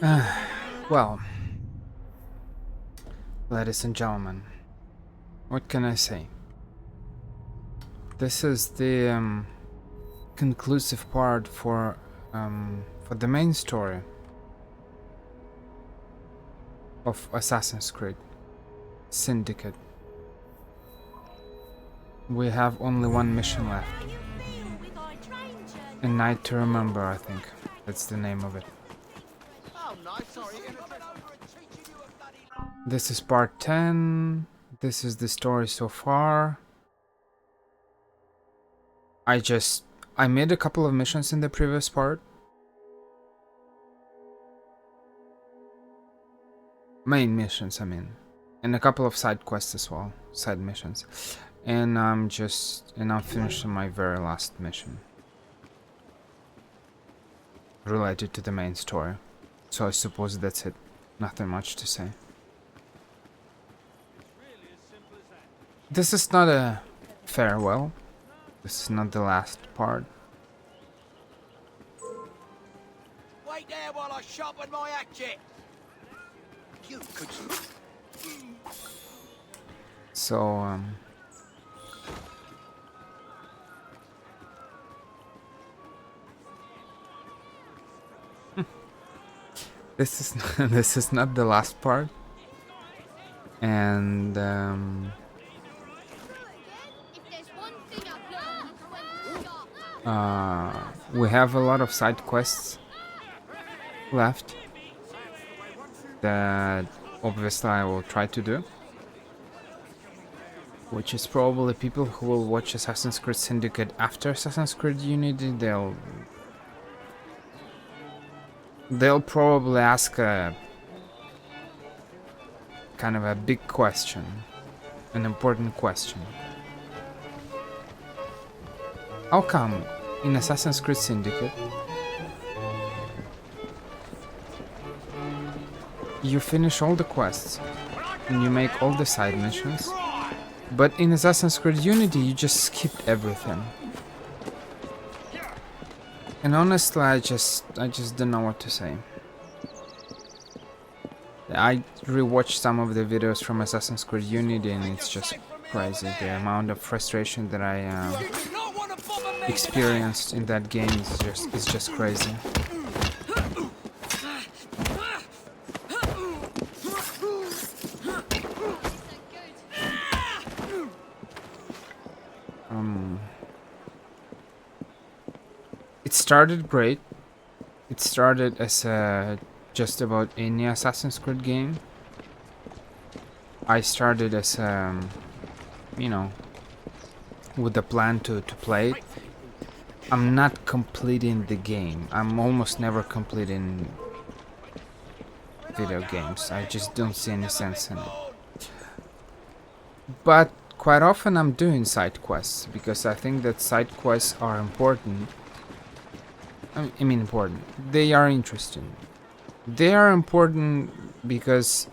Well, ladies and gentlemen, what can I say? This is the conclusive part for the main story of Assassin's Creed Syndicate. We have only one mission left. A Night to Remember, I think. That's the name of it. This is part 10. This is the story so far. I made a couple of missions in the previous part. Main missions, I mean. And a couple of side quests as well. Side missions. And I'm finishing my very last mission. Related to the main story. So I suppose that's it. Nothing much to say. This is not a farewell. This is not the last part. Wait there while I sharpen my hatchet. You could. So this is not the last part, and we have a lot of side quests left that obviously I will try to do, which is probably people who will watch Assassin's Creed Syndicate after Assassin's Creed Unity. They'll probably ask a kind of a big question, an important question. How come in Assassin's Creed Syndicate you finish all the quests and you make all the side missions, but in Assassin's Creed Unity you just skipped everything? And honestly, I just don't know what to say. I rewatched some of the videos from Assassin's Creed Unity and it's just crazy. The amount of frustration that I experienced in that game is just crazy. It started great. It started as just about any Assassin's Creed game. I started as with the plan to play it. I'm not completing the game. I'm almost never completing video games. I just don't see any sense in it. But quite often I'm doing side quests because I think that side quests are important. I mean important. They are interesting. They are important because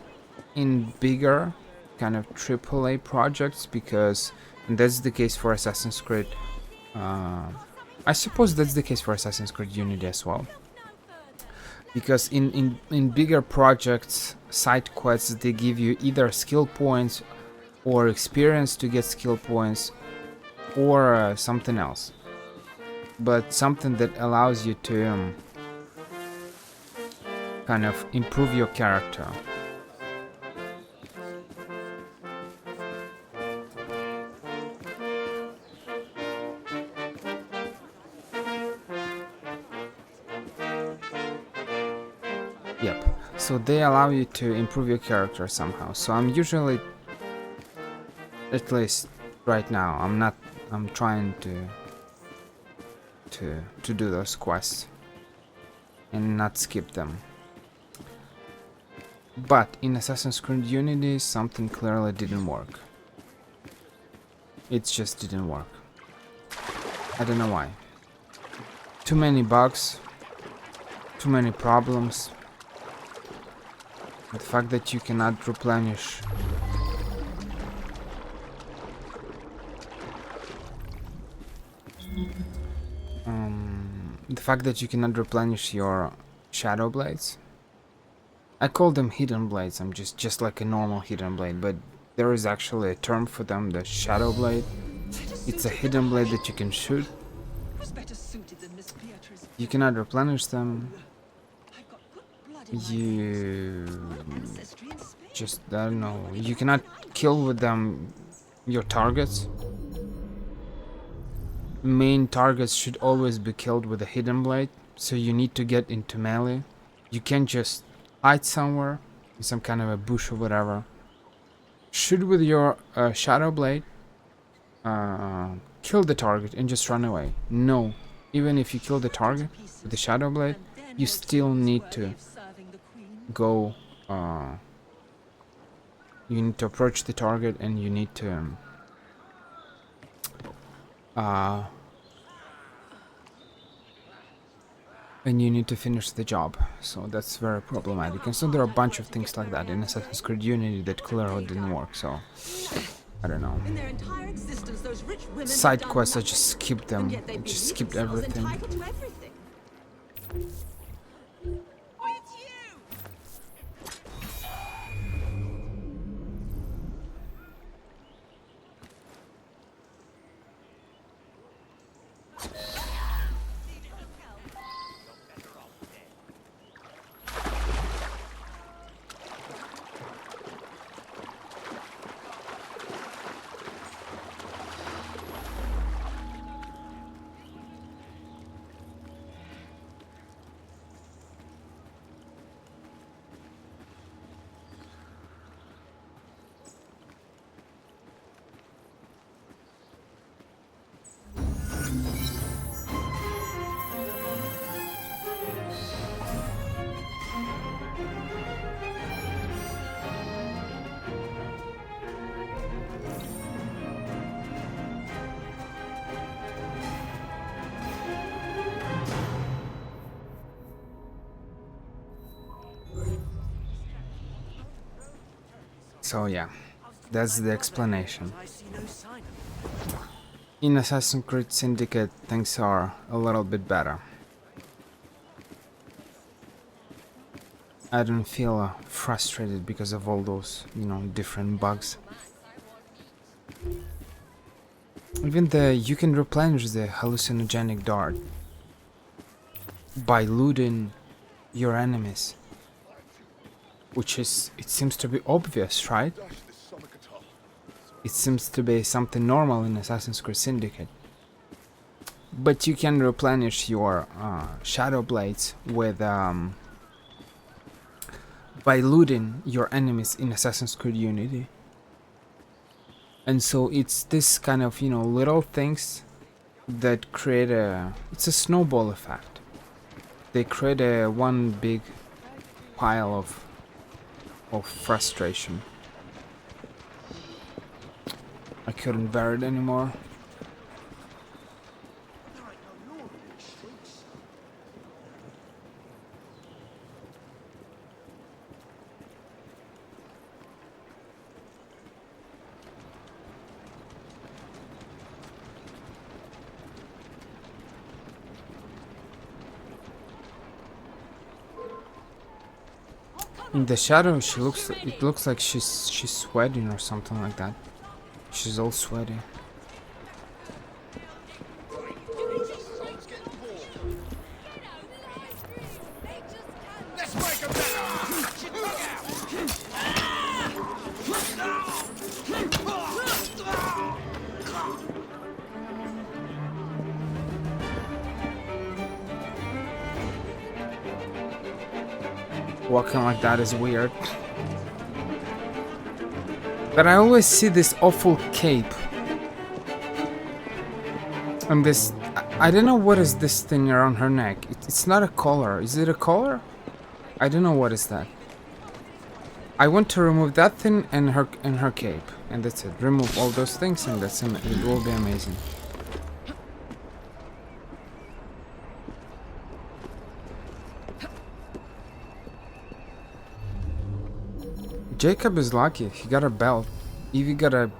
in bigger kind of AAA projects, because that's the case for Assassin's Creed. I suppose that's the case for Assassin's Creed Unity as well. Because in bigger projects, side quests, they give you either skill points or experience to get skill points or something else. But something that allows you to kind of improve your character. Yep. So they allow you to improve your character somehow. So I'm usually, at least right now, I'm trying to do those quests and not skip them. But in Assassin's Creed Unity, something clearly didn't work. It just didn't work. I don't know why. Too many bugs, too many problems. The fact that you cannot replenish your shadow blades I call them hidden blades. I'm just like a normal hidden blade, but there is actually a term for them, the shadow blade. It's a hidden blade that you can shoot. You cannot replenish them. You just, I don't know, you cannot kill with them your targets. Main targets should always be killed with a hidden blade, so you need to get into melee. You can't just hide somewhere in some kind of a bush or whatever. Shoot with your shadow blade, kill the target and just run away. No, even if you kill the target with the shadow blade, you still need to go, you need to approach the target and you need to finish the job. So that's very problematic. And so there are a bunch of things like that in Assassin's Creed Unity that clearly didn't work. So I don't know. Side quests, I just skipped them. I just skipped everything. So yeah, that's the explanation. In Assassin's Creed Syndicate, things are a little bit better. I don't feel frustrated because of all those, different bugs. Even you can replenish the hallucinogenic dart by looting your enemies. Which is, it seems to be obvious, right? It seems to be something normal in Assassin's Creed Syndicate. But you can replenish your shadow blades with by looting your enemies in Assassin's Creed Unity. And so it's this kind of, little things that create it's a snowball effect. They create one big pile of frustration. I couldn't bear it anymore. In the shadow, it looks like she's sweating or something like that. She's all sweaty. Walking like that is weird. But I always see this awful cape. And this... I don't know what is this thing around her neck. It's not a collar. Is it a collar? I don't know what is that. I want to remove that thing and her cape. And that's it. Remove all those things and it will be amazing. Jacob is lucky. He got a belt. Evie got a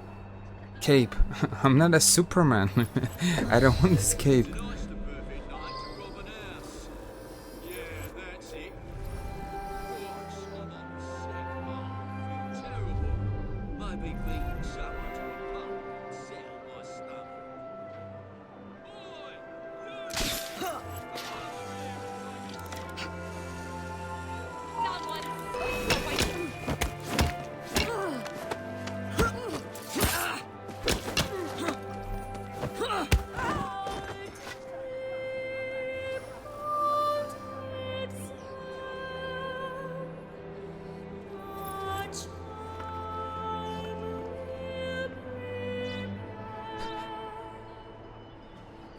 cape. I'm not a Superman. I don't want this cape. Maybe beating someone to a pulp would settle my stomach.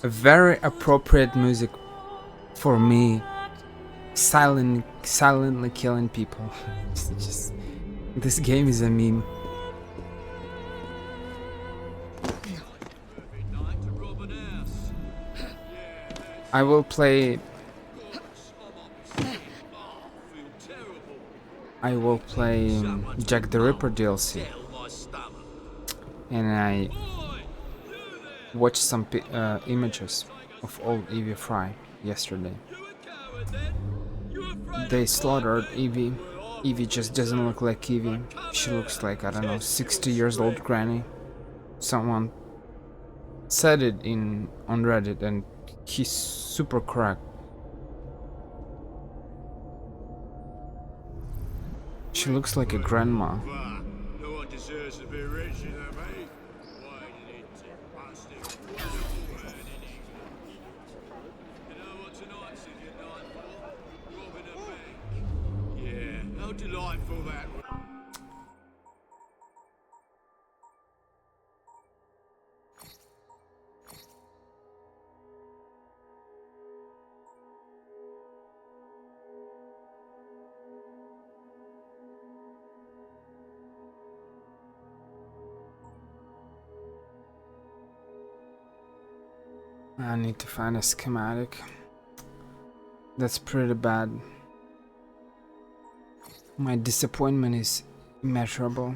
A very appropriate music for me. Silently killing people. This game is a meme. I will play. Jack the Ripper DLC, and I watched some images of old Evie Fry yesterday. They slaughtered Evie. Evie just doesn't look like Evie. She looks like, I don't know, 60 years old granny. Someone said it on Reddit, and he's super correct. She looks like a grandma. No one deserves to be richer than me. Why did it busted wonderful man in England? You know what tonight's your night for? Robbing a bank. Yeah, how delightful that was. I need to find a schematic. That's pretty bad. My disappointment is immeasurable.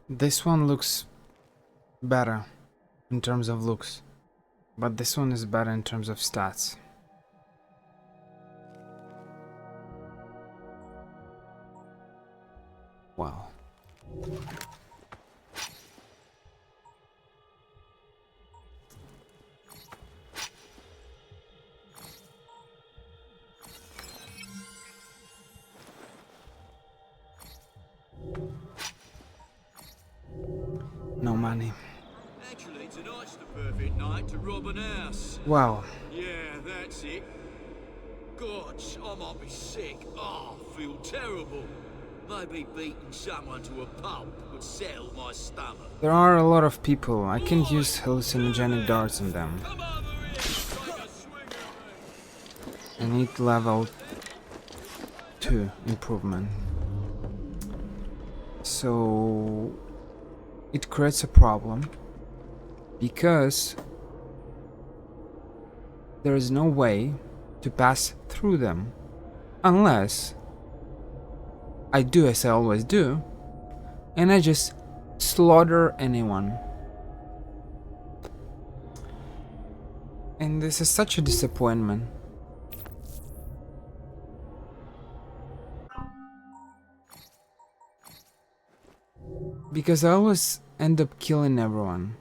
This one looks better in terms of looks, but this one is better in terms of stats. Wow. No money. Actually, tonight's the perfect night to rob an house. Wow. Yeah, that's it. Gosh, I might be sick. Oh, I feel terrible. Maybe beating someone to a pulp would settle my stomach. There are a lot of people. I can use hallucinogenic darts on them. Come over here, I need level 2 improvement. So it creates a problem because there is no way to pass through them unless I do as I always do and I just slaughter anyone. And this is such a disappointment. Because I always end up killing everyone.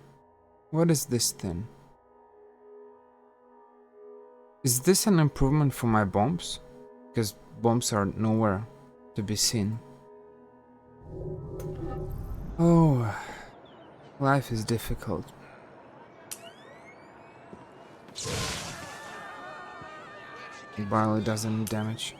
What is this thing? Is this an improvement for my bombs? Because bombs are nowhere to be seen. Oh, life is difficult. Barley doesn't damage.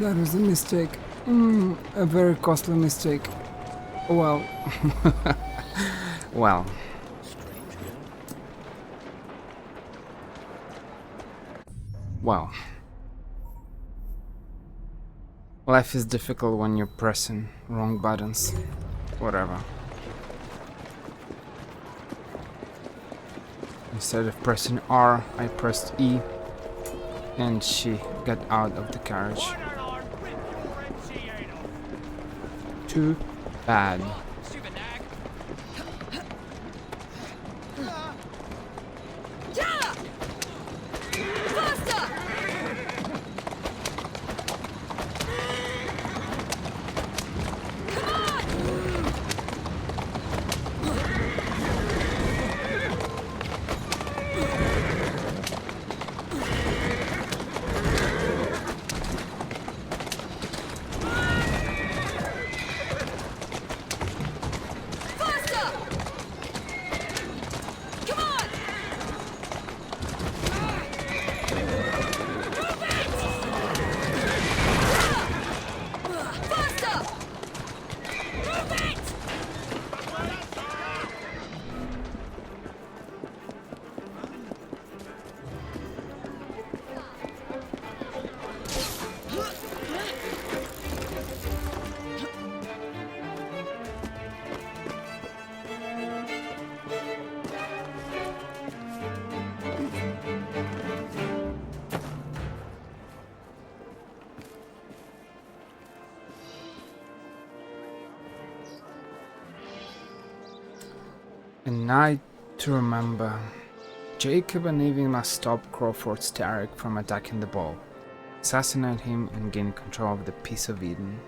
That was a mistake. A very costly mistake. Well. Well. Wow. Life is difficult when you're pressing wrong buttons. Whatever. Instead of pressing R, I pressed E, and she got out of the carriage. Too bad. A night to remember. Jacob and Evie must stop Crawford Starrick from attacking the ball, assassinate him, and gain control of the Piece of Eden.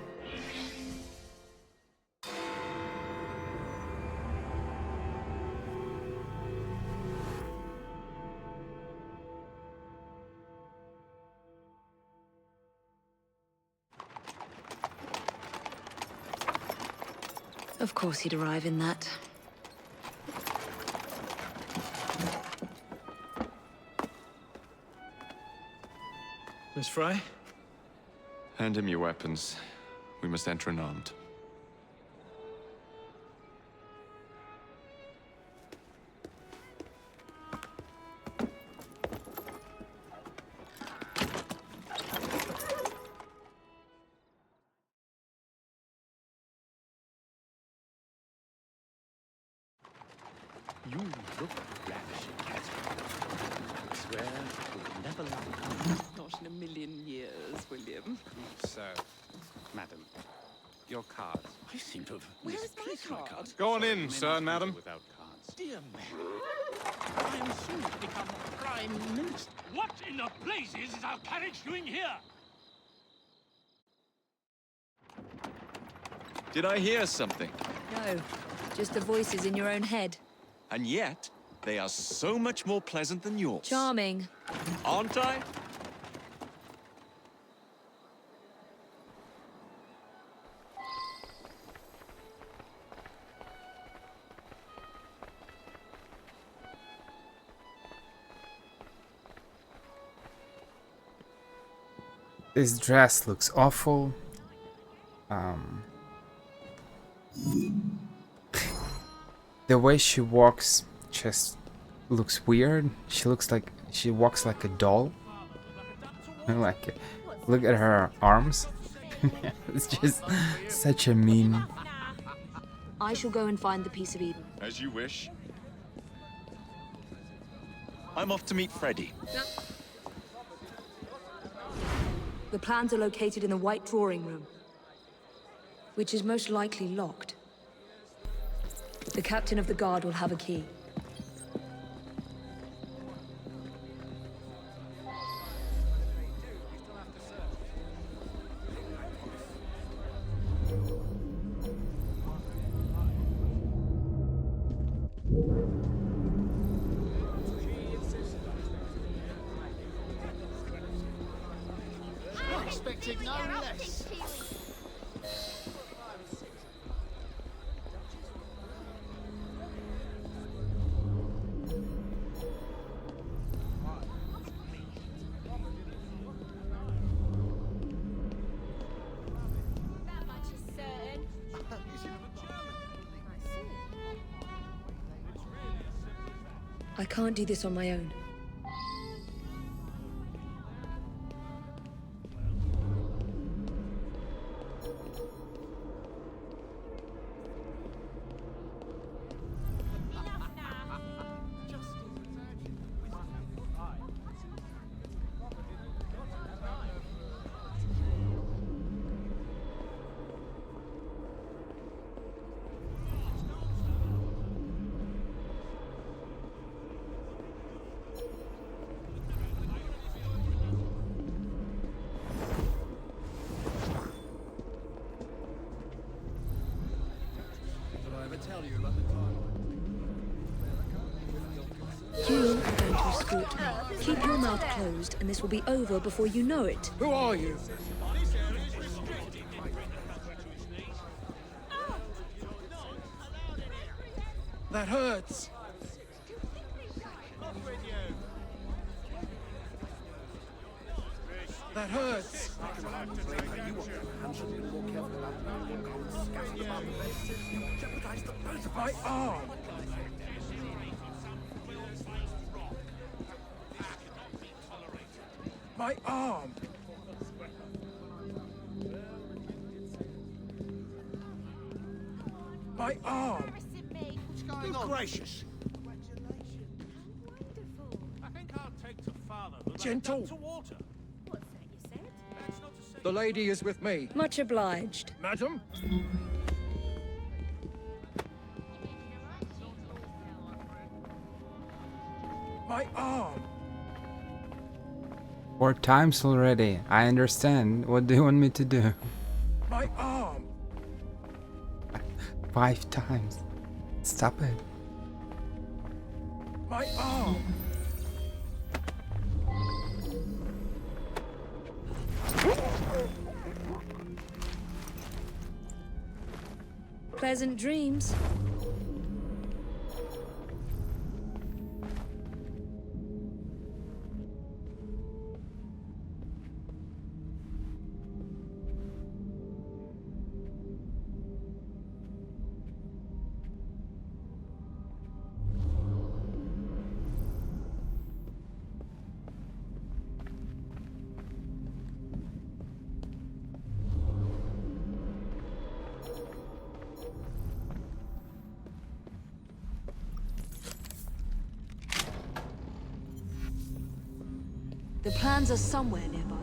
Of course he'd arrive in that. Miss Fry? Hand him your weapons. We must enter unarmed. You look ravishing, Catherine. I swear you'll never love. Not in a million years, William. So, madam, your cards. I seem to have Where is my misplaced my card? cards. Go on Sorry, in, men sir, often madam. go without cards. Dear man, I am soon to become Prime Minister. What in the blazes is our carriage doing here? Did I hear something? No, just the voices in your own head. And yet, they are so much more pleasant than yours. Charming. Aren't I? This dress looks awful. The way she walks just looks weird. She walks like a doll. Like, look at her arms. It's just such a meme. I shall go and find the Piece of Eden. As you wish. I'm off to meet Freddy. The plans are located in the White Drawing Room, which is most likely locked. The captain of the guard will have a key. Expected no less. That much is certain. I can't do this on my own. You are going to escort me. Keep your mouth closed, and this will be over before you know it. Who are you? That hurts. That hurts. My arm. My arm. My arm. Good gracious. I think I'll take to father. Gentle. To water. What's that you said? That's not to say. The lady is with me. Much obliged. Madam? My arm! 4 times already. I understand. What do you want me to do? My arm! 5 times. Stop it. My arm! Pleasant dreams. The plans are somewhere nearby.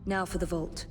Now for the vault.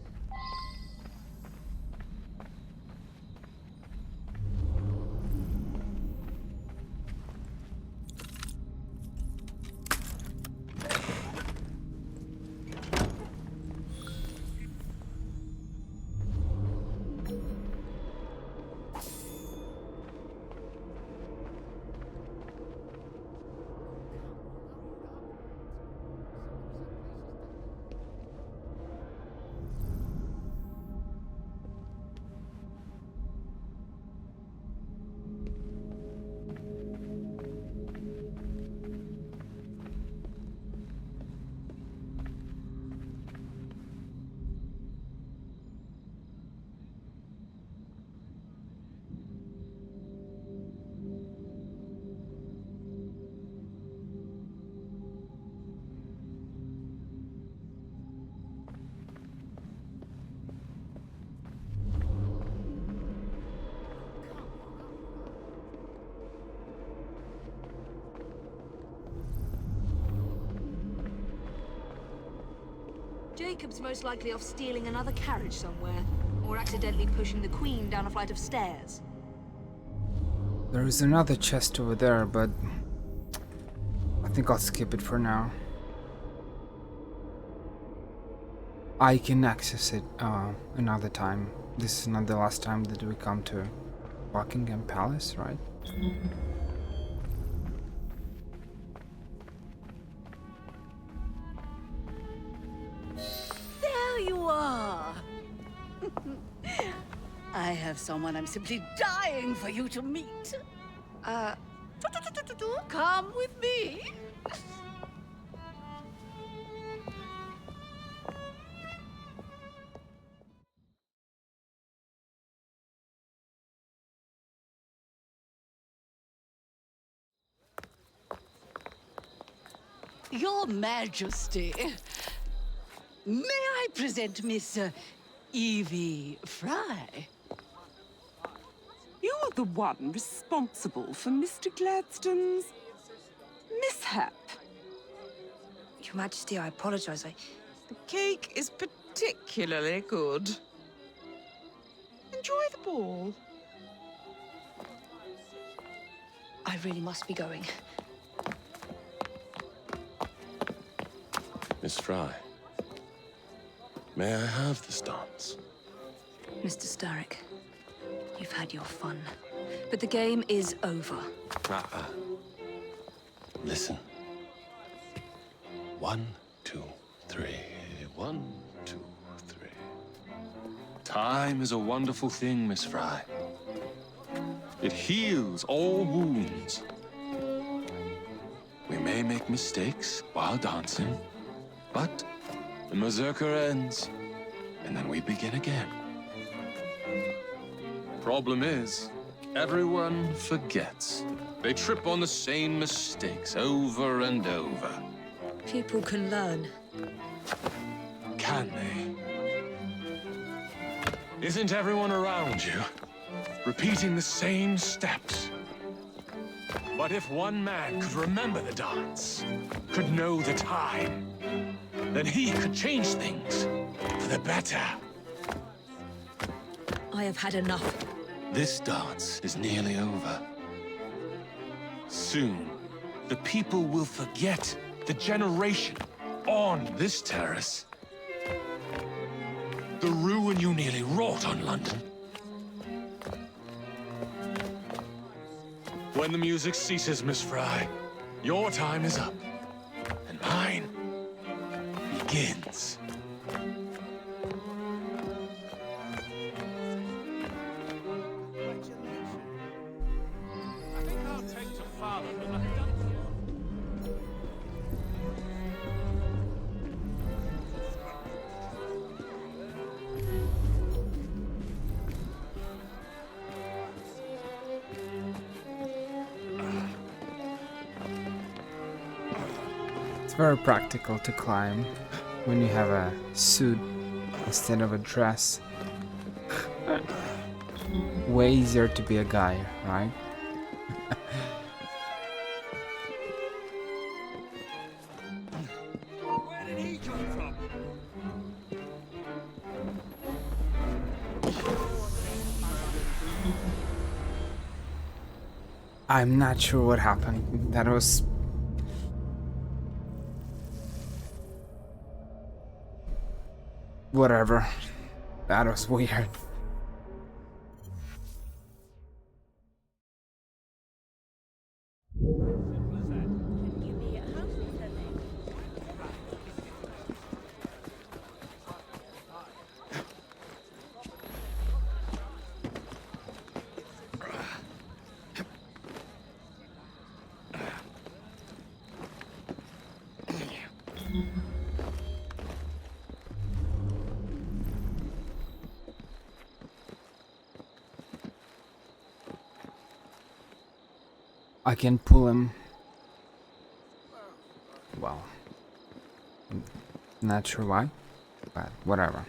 Jacob's most likely off stealing another carriage somewhere, or accidentally pushing the Queen down a flight of stairs. There is another chest over there, but I think I'll skip it for now. I can access it another time. This is not the last time that we come to Buckingham Palace, right? There you are. I have someone I'm simply dying for you to meet. Come with me. Your Majesty, may I present Miss Evie Fry? You're the one responsible for Mr. Gladstone's mishap. Your Majesty, I apologize. The cake is particularly good. Enjoy the ball. I really must be going. Miss Fry, may I have this dance? Mr. Starrick, you've had your fun, but the game is over. Listen. 1, 2, 3. 1, 2, 3. Time is a wonderful thing, Miss Fry. It heals all wounds. We may make mistakes while dancing, but the mazurka ends, and then we begin again. Problem is, everyone forgets. They trip on the same mistakes over and over. People can learn. Can they? Isn't everyone around you repeating the same steps But if one man could remember the dance, could know the time, then he could change things for the better. I have had enough. This dance is nearly over. Soon, the people will forget the generation on this terrace. The ruin you nearly wrought on London. When the music ceases, Miss Fry, your time is up, and mine begins. I think I'll take to father than I've done for. It's very practical to climb when you have a suit instead of a dress. Way easier to be a guy, right? Where did he come from? I'm not sure what happened. That was... whatever. That was weird. Couldn't you be at home with her then? I can pull him. Well, not sure why, but whatever.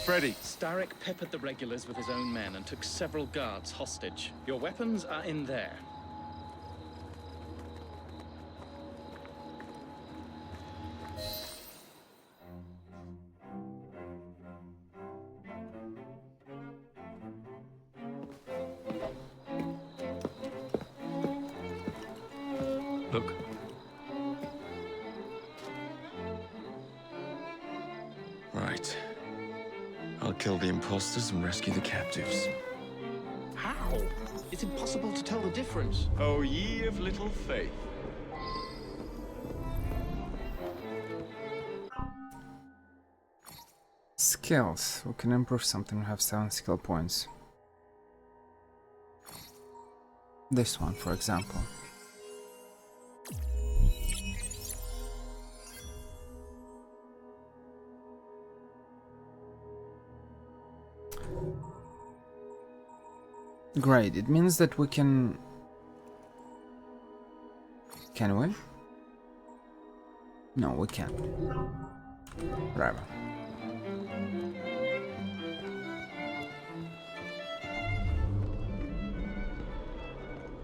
Freddy, Starrick peppered the regulars with his own men and took several guards hostage. Your weapons are in there. look. Right. I'll kill the imposters and rescue the captives. How? It's impossible to tell the difference. Oh, ye of little faith. Skills. We can improve something. We have 7 skill points. This one, for example. Great. It means that we can... Can we? No, we can't. Whatever.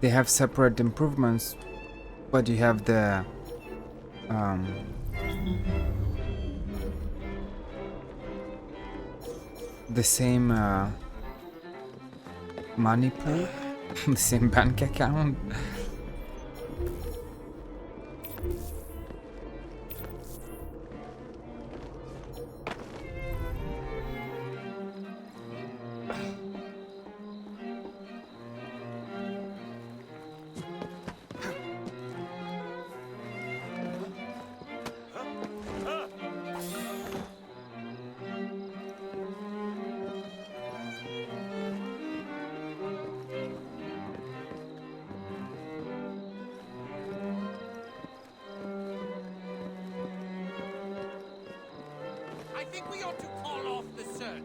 They have separate improvements, but you have the same money pool, the same bank account. think we ought to call off the search.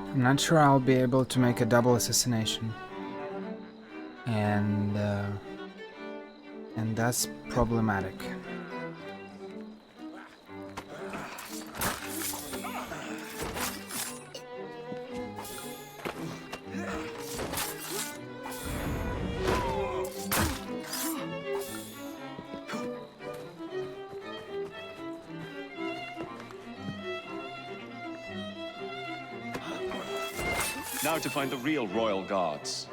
I'm not sure I'll be able to make a double assassination. And that's problematic. Now to find the real royal guards.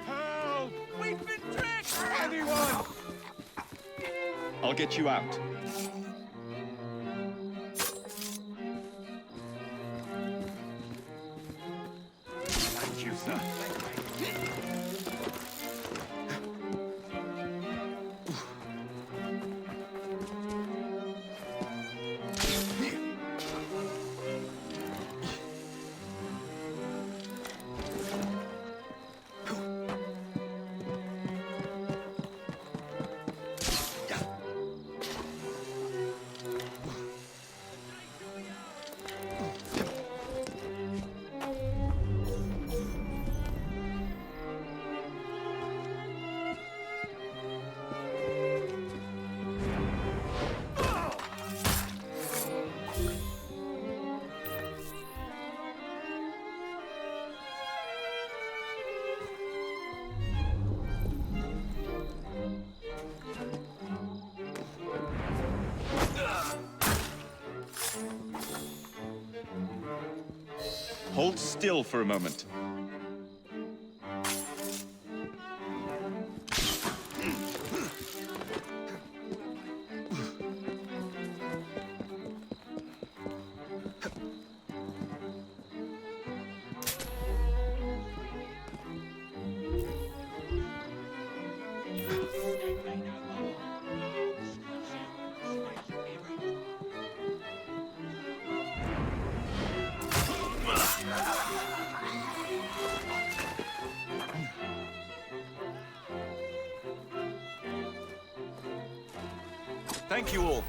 Help! We've been tricked! Anyone! I'll get you out. Thank you, sir. Hold still for a moment. Thank you all.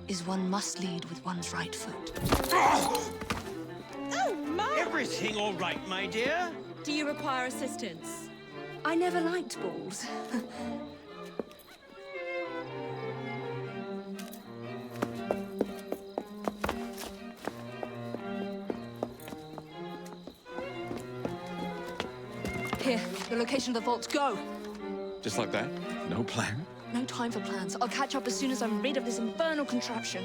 is one must lead with one's right foot. Oh, my! Everything all right, my dear? Do you require assistance? I never liked balls. Here, the location of the vault. Go! Just like that? No plan? No time for plans. I'll catch up as soon as I'm rid of this infernal contraption.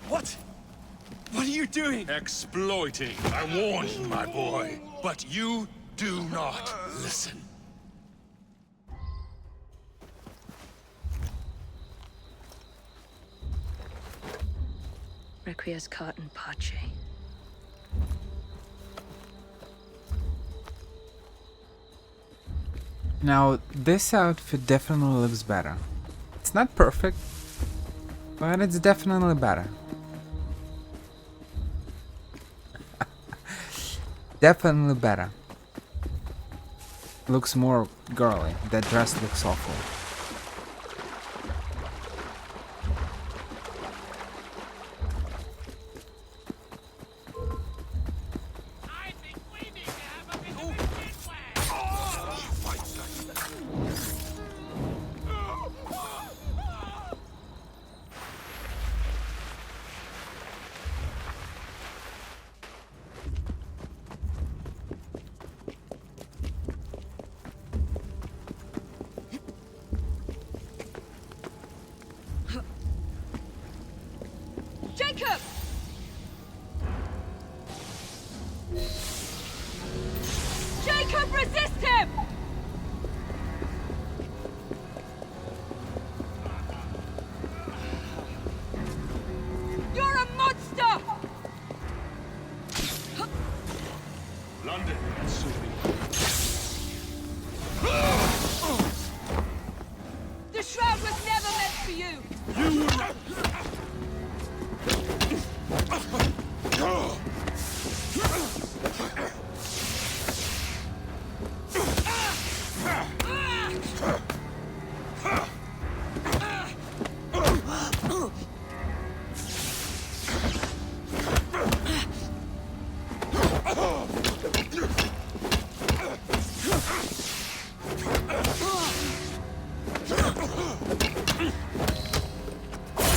What? What are you doing? Exploiting. I warned you, my boy. But you do not listen. Requiescat in pace. Now, this outfit definitely looks better. It's not perfect, but it's definitely better. Definitely better. Looks more girly. That dress looks awful. I think we need to have a bit of a wigwag. Jacob! Jacob, resist him! You're a monster! London, The shroud was never meant for you!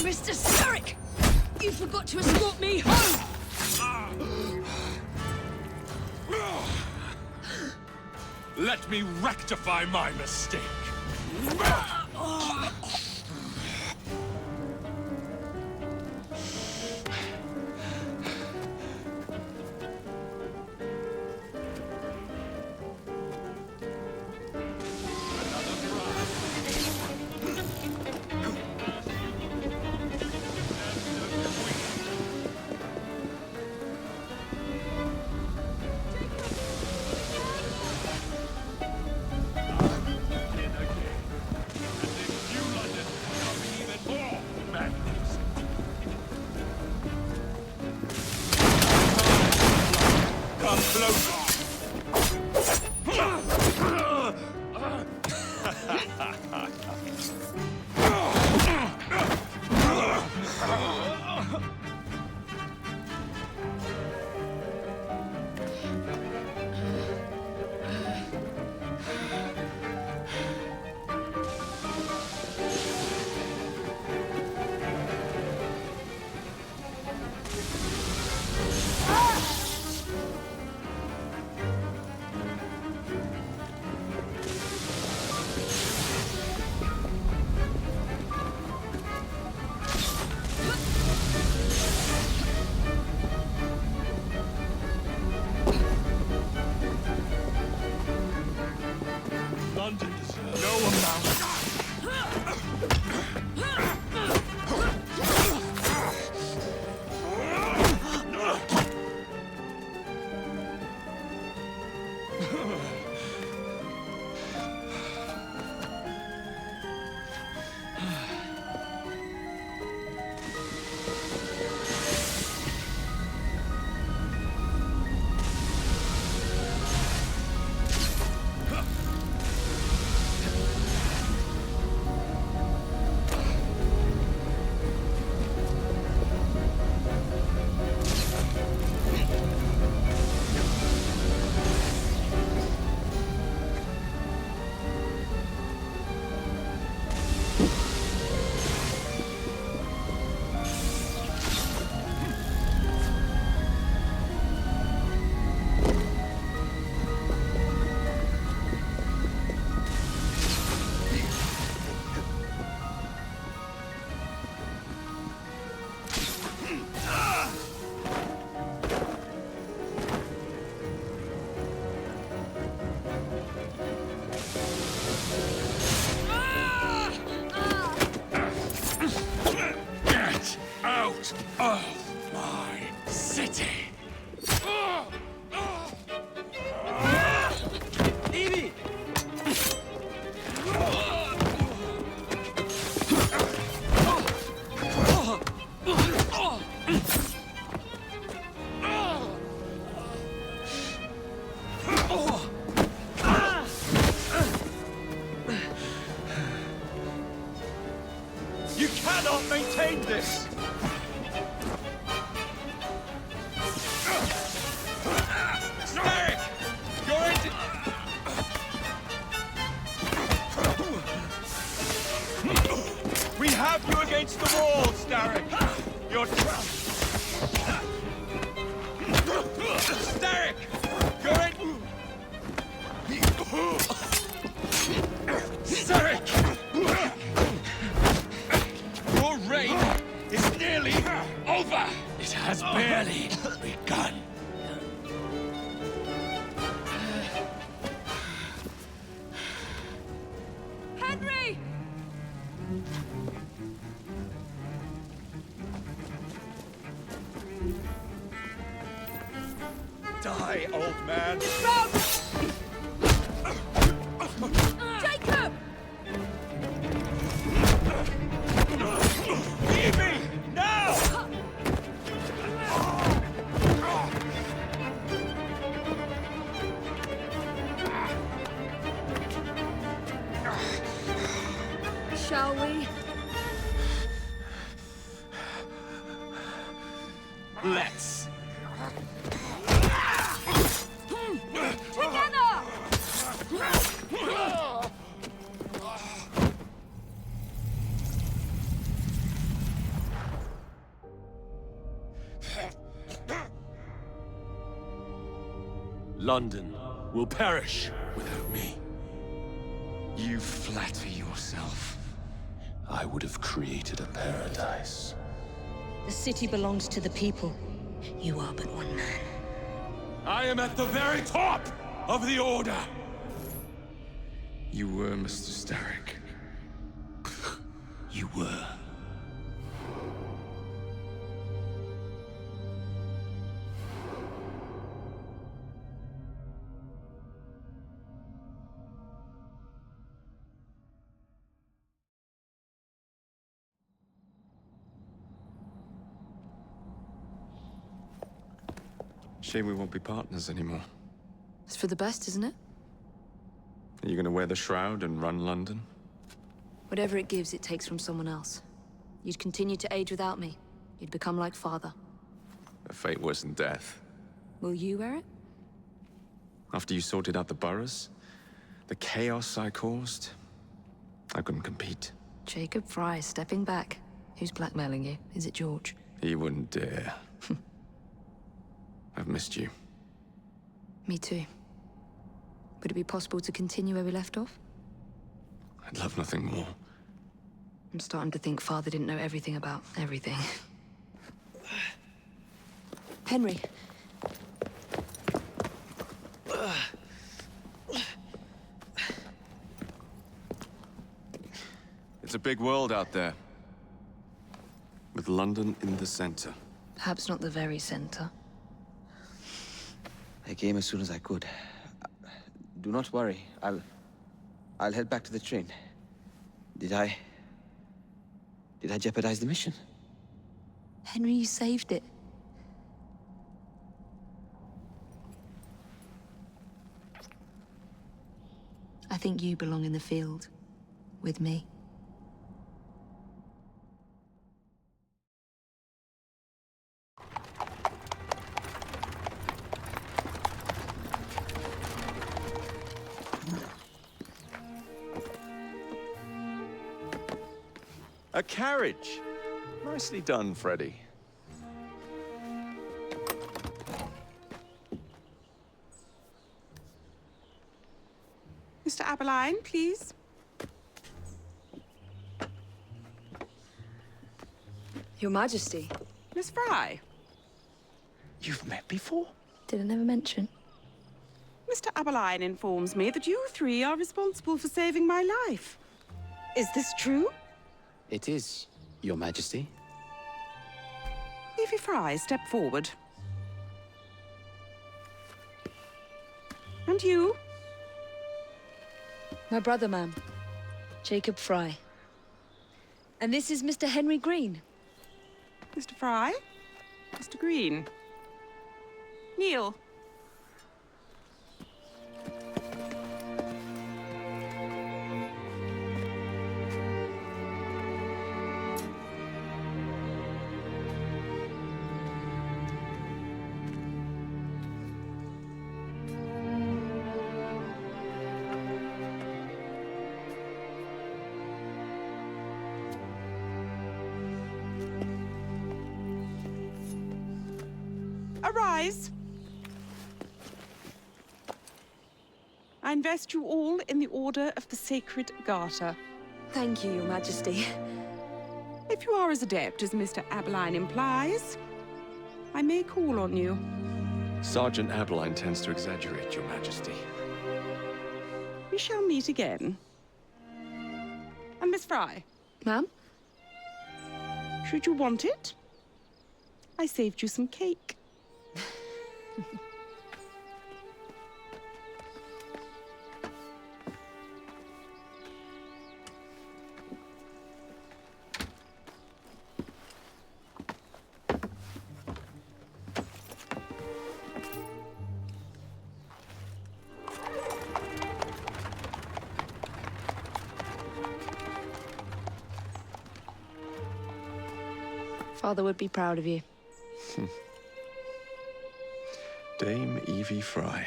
Mr. Sturrock! You forgot to escort me home! let me rectify my mistake. You cannot maintain this! Starrick! You're into... We have you against the wall, Starrick! You're trapped! Starrick! You're in... Starrick! Your reign is nearly over! It has barely begun. Henry! Die, old man! Jacob! Leave me! Now! Shall we? Let's! Together! London will perish without me. You flatter yourself. I would have created a paradise. The city belongs to the people. You are but one man. I am at the very top of the Order! You were, Mr. Starrick. You were. Shame we won't be partners anymore. It's for the best, isn't it? Are you gonna wear the shroud and run London? Whatever it gives, it takes from someone else. You'd continue to age without me. You'd become like father. A fate worse than death. Will you wear it? After you sorted out the boroughs, the chaos I caused, I couldn't compete. Jacob Fry is stepping back. Who's blackmailing you? Is it George? He wouldn't dare. I've missed you. Me too. Would it be possible to continue where we left off? I'd love nothing more. I'm starting to think Father didn't know everything about everything. Henry. It's a big world out there. With London in the center. Perhaps not the very center. I came as soon as I could. Do not worry. I'll head back to the train. Did I jeopardize the mission? Henry, you saved it. I think you belong in the field. With me. A carriage! Nicely done, Freddy. Mr. Aberline, please. Your Majesty. Miss Fry. You've met before? Did I never mention? Mr. Aberline informs me that you three are responsible for saving my life. Is this true? It is, Your Majesty. Evie Fry, step forward. And you? My brother, ma'am. Jacob Fry. And this is Mr. Henry Green. Mr. Fry? Mr. Green? Kneel. Arise. I invest you all in the Order of the Sacred Garter. Thank you, Your Majesty. If you are as adept as Mr. Aberline implies, I may call on you. Sergeant Aberline tends to exaggerate, Your Majesty. We shall meet again. And Miss Fry? Ma'am? Should you want it, I saved you some cake. Father would be proud of you. Dame Evie Fry.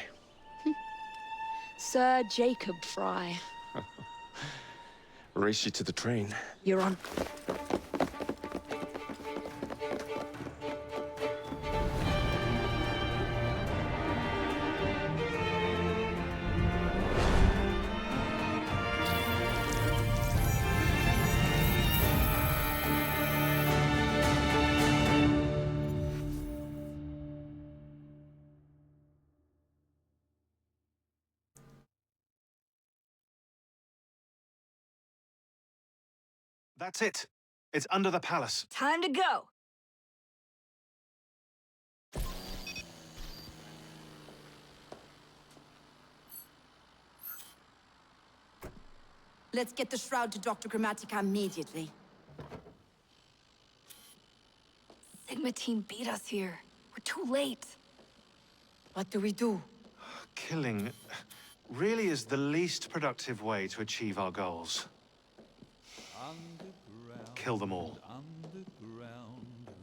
Sir Jacob Fry. Race you to the train. You're on. That's it. It's under the palace. Time to go. Let's get the shroud to Dr. Grammatica immediately. Sigma team beat us here. We're too late. What do we do? Killing really is the least productive way to achieve our goals. Kill them all.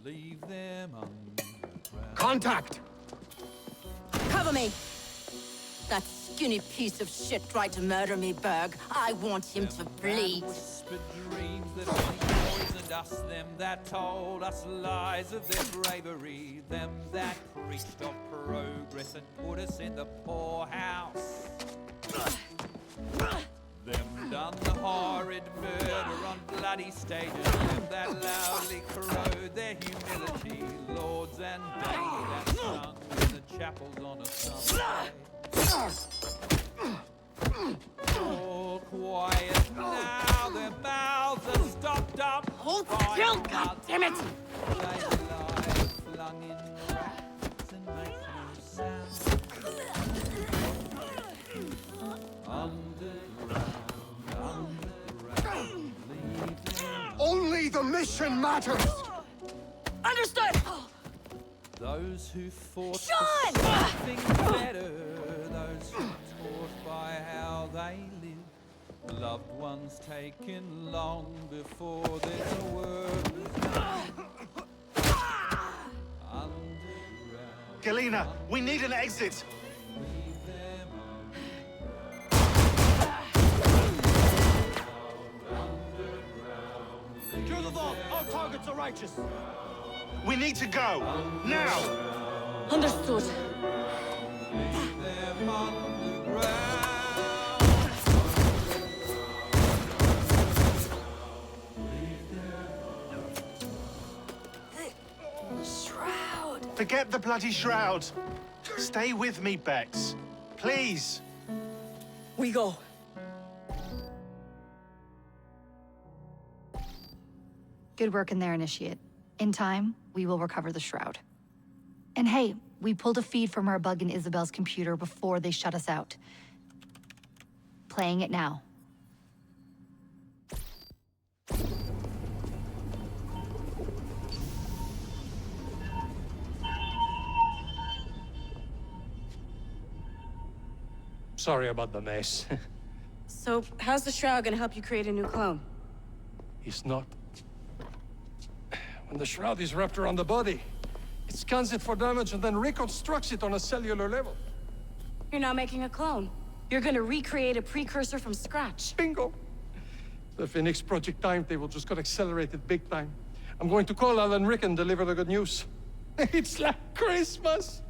Leave them underground. Contact! Cover me! That skinny piece of shit tried to murder me, Berg. I want him to bleed. Whispered dreams that only poisoned us, them that told us lies of their bravery, them that preached of progress and put us in the poorhouse. Them done the horrid murder on bloody stages, them that loudly corrode their humility, lords and dames that sung in the chapels on a Sunday. All quiet now, their mouths are Hold still, goddammit! Only the mission matters! Understood! Those who fought Sean! for something better, those who taught by how they live, loved ones taken long before their word was underground. Galena, we need an exit! Kill the vault! All targets are righteous! We need to go! Now! Understood. Shroud! Forget the bloody shroud! Stay with me, Bex. Please! We go. Good work in there, Initiate. In time, we will recover the shroud. And hey, we pulled a feed from our bug in Isabel's computer before they shut us out. Playing it now. Sorry about the mess. So, how's the shroud gonna help you create a new clone? It's not. When the shroud is wrapped around the body, it scans it for damage and then reconstructs it on a cellular level. You're not making a clone. You're gonna recreate a precursor from scratch. Bingo! The Phoenix Project timetable just got accelerated big time. I'm going to call Alan Rick and deliver the good news. It's like Christmas!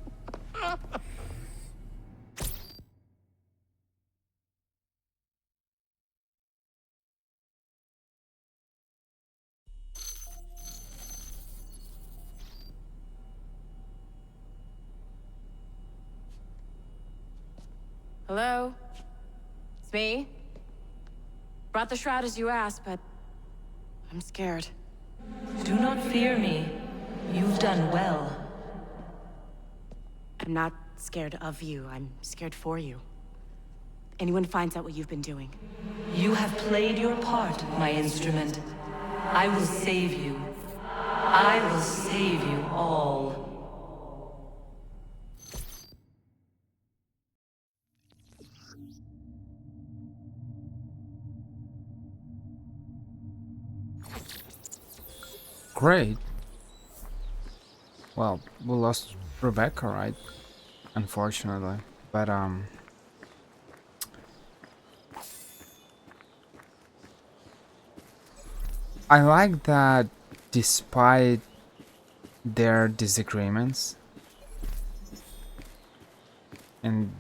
Hello? It's me? Brought the shroud as you asked, but I'm scared. Do not fear me. You've done well. I'm not scared of you. I'm scared for you. Anyone finds out what you've been doing. You have played your part, my instrument. I will save you. I will save you all. Great. Well, we lost Rebecca, right? Unfortunately. But, I like that despite their disagreements, and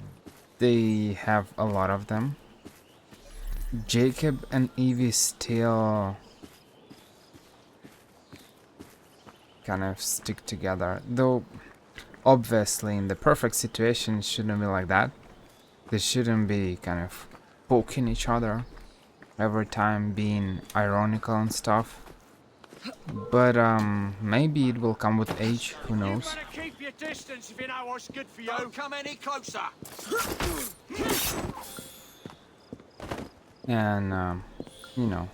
they have a lot of them, Jacob and Evie still kind of stick together, though obviously in the perfect situation it shouldn't be like that. They shouldn't be kind of poking each other every time, being ironical and stuff, but maybe it will come with age, who knows. You better keep your distance if you know what's good for you. Don't come any closer. And you know,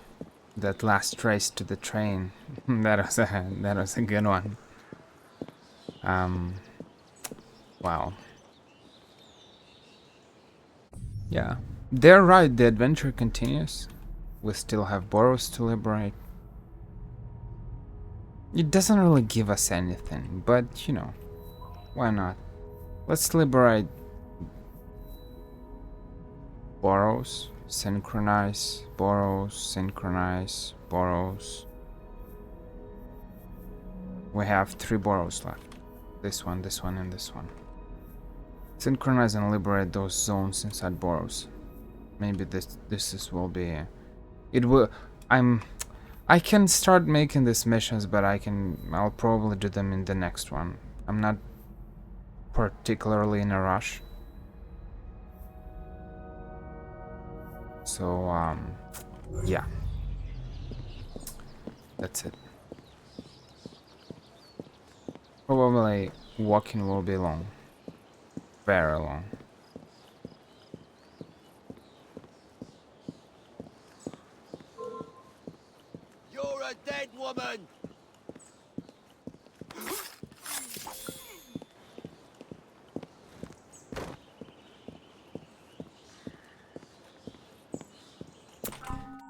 that last race to the train, that was a good one. Wow. Yeah, they're right, the adventure continues. We still have Boros to liberate. It doesn't really give us anything, but you know, why not? Let's liberate Boros, synchronize, Boros, synchronize, Boros. We have 3 Boros left. This one, and this one. Synchronize and liberate those zones inside Boros. Maybe will be. It will. I can start making these missions, but I'll probably do them in the next one. I'm not particularly in a rush. So yeah. That's it. Probably walking will be long. Very long. You're a dead woman!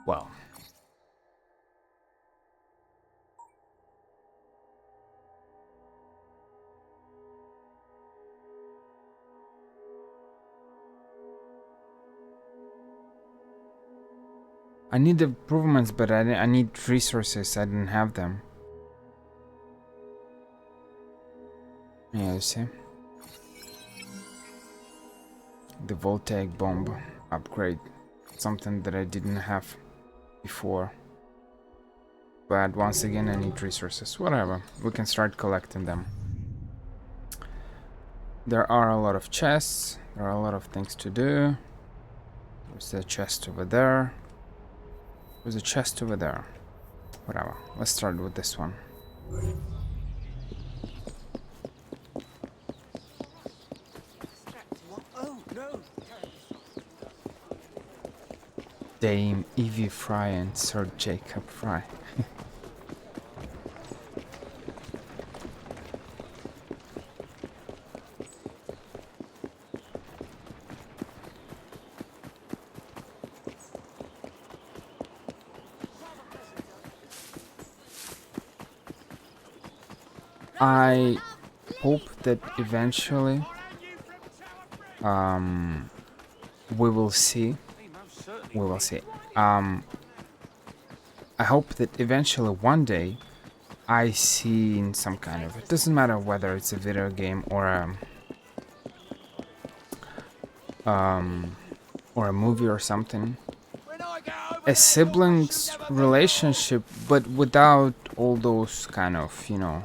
Well. I need improvements, but I need resources. I didn't have them. Yeah, you see? The voltaic bomb upgrade. Something that I didn't have before. But once again, I need resources. Whatever. We can start collecting them. There are a lot of chests. There are a lot of things to do. There's a chest over there. There's a chest over there. Whatever. Let's start with this one. Dame Evie Fry and Sir Jacob Fry. I hope that eventually we will see. I hope that eventually one day I see in some kind of, it doesn't matter whether it's a video game or a movie or something, a siblings relationship, but without all those kind of, you know,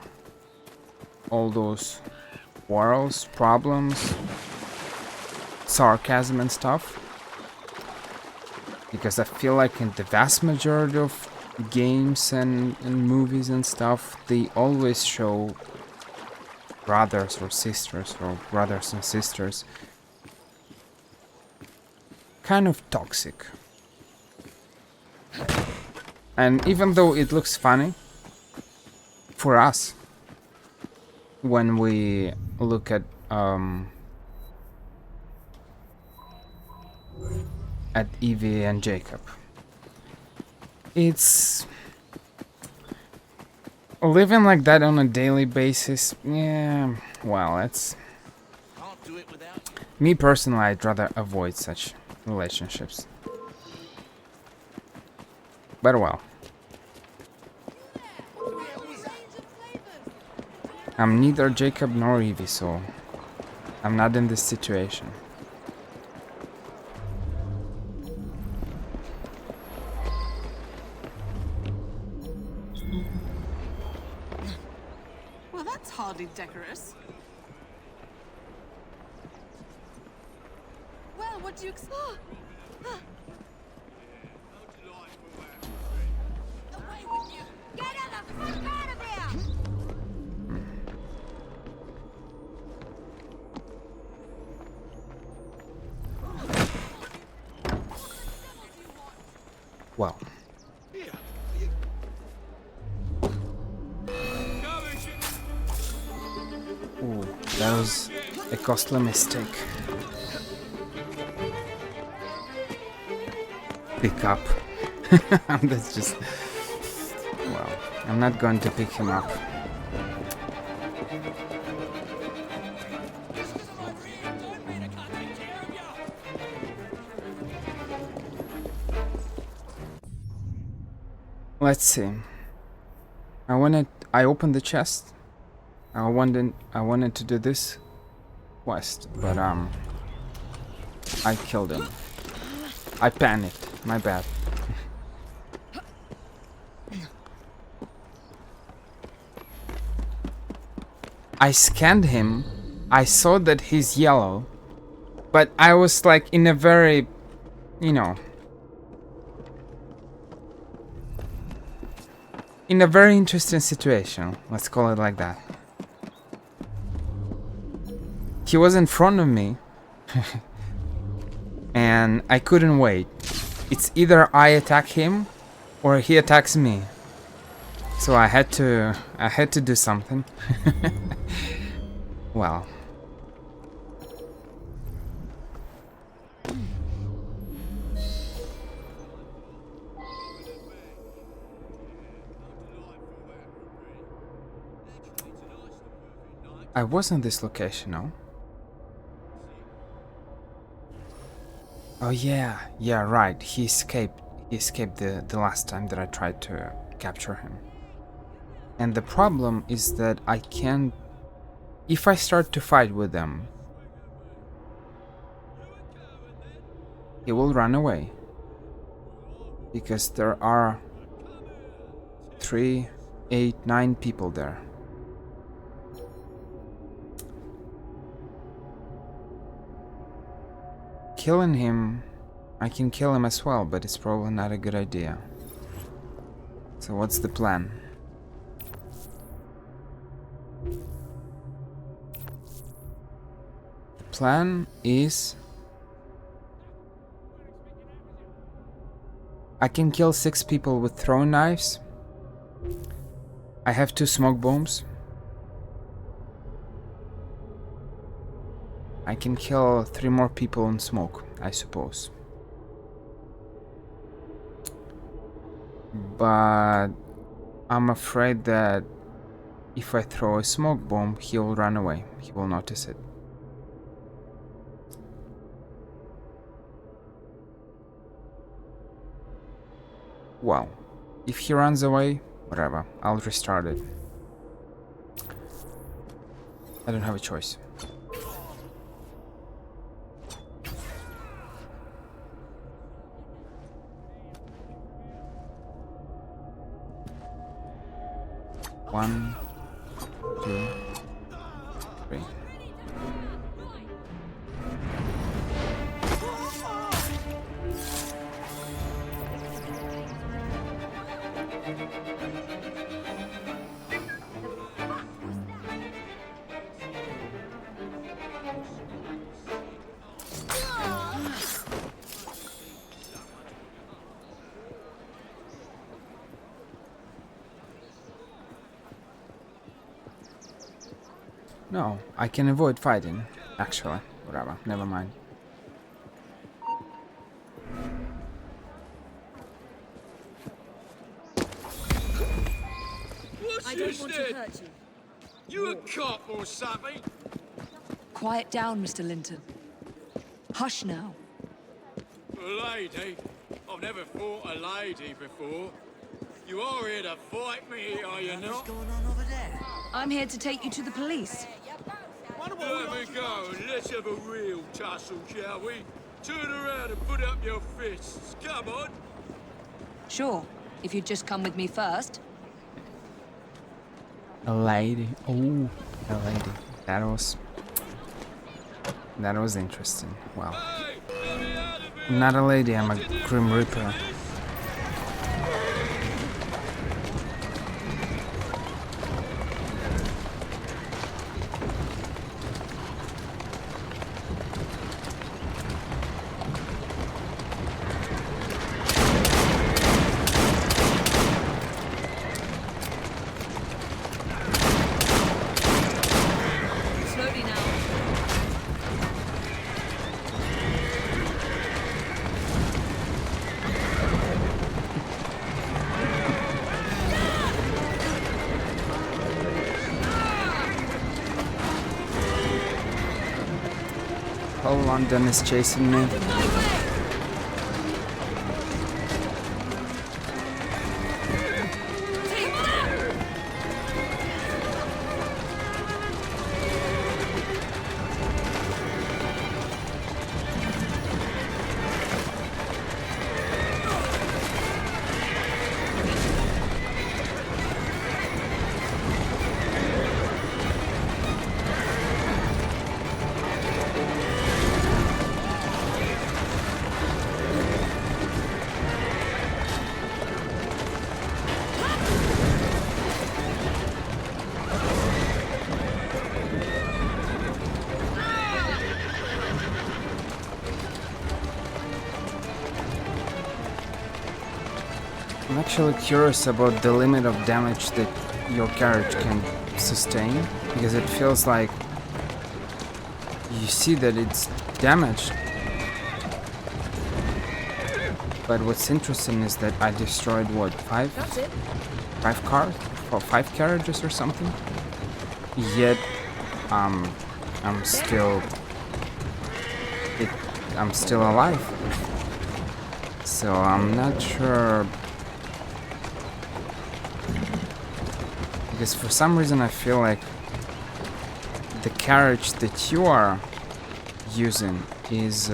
all those quarrels, problems, sarcasm and stuff. Because I feel like in the vast majority of games and movies and stuff, they always show brothers or sisters or brothers and sisters kind of toxic. And even though it looks funny for us when we look at Evie and Jacob, it's living like that on a daily basis. Yeah, well, it's me personally. I'd rather avoid such relationships. But well, I'm neither Jacob nor Evie, so I'm not in this situation. Well, that's hardly decorous. Well, what do you explore? Away with you! Get out of here! Well. Ooh, that was a costly mistake. Pick up. That's just... Well, I'm not going to pick him up. Let's see. I opened the chest. I wanted to do this quest, but I killed him. I panicked. My bad. I scanned him. I saw that he's yellow, but I was like in a very, you know, in a very interesting situation. Let's call it like that. He was in front of me and I couldn't wait. It's either I attack him or he attacks me. So I had to do something. Well. I was in this location, no? Oh yeah, yeah, right. He escaped. He escaped the last time that I tried to capture him. And the problem is that I can't... If I start to fight with them, he will run away. Because there are 3, 8, 9 people there. Killing him, I can kill him as well, but it's probably not a good idea. So what's the plan? The plan is... I can kill 6 people with throwing knives. I have 2 smoke bombs. I can kill 3 more people in smoke, I suppose. But I'm afraid that if I throw a smoke bomb, he will run away. He will notice it. Well, if he runs away, whatever, I'll restart it. I don't have a choice. One, 2, 3. No, I can avoid fighting, actually. Whatever, never mind. What's I this don't want then? to hurt you. You a cop or something? Quiet down, Mr. Linton. Hush now. A lady? I've never fought a lady before. You are here to fight me, are you not? What's going on over there? I'm here to take you to the police. There we go, and let's have a real tussle, shall we? Turn around and put up your fists. Come on. Sure, if you'd just come with me first. A lady. Oh, a lady. That was interesting. Wow. I'm not a lady, I'm a Grim Reaper. Whole London is chasing me. I'm actually curious about the limit of damage that your carriage can sustain, because it feels like you see that it's damaged. But what's interesting is that I destroyed what, five cars or 5 carriages or something. Yet, I'm still alive. So I'm not sure, because for some reason I feel like the carriage that you are using is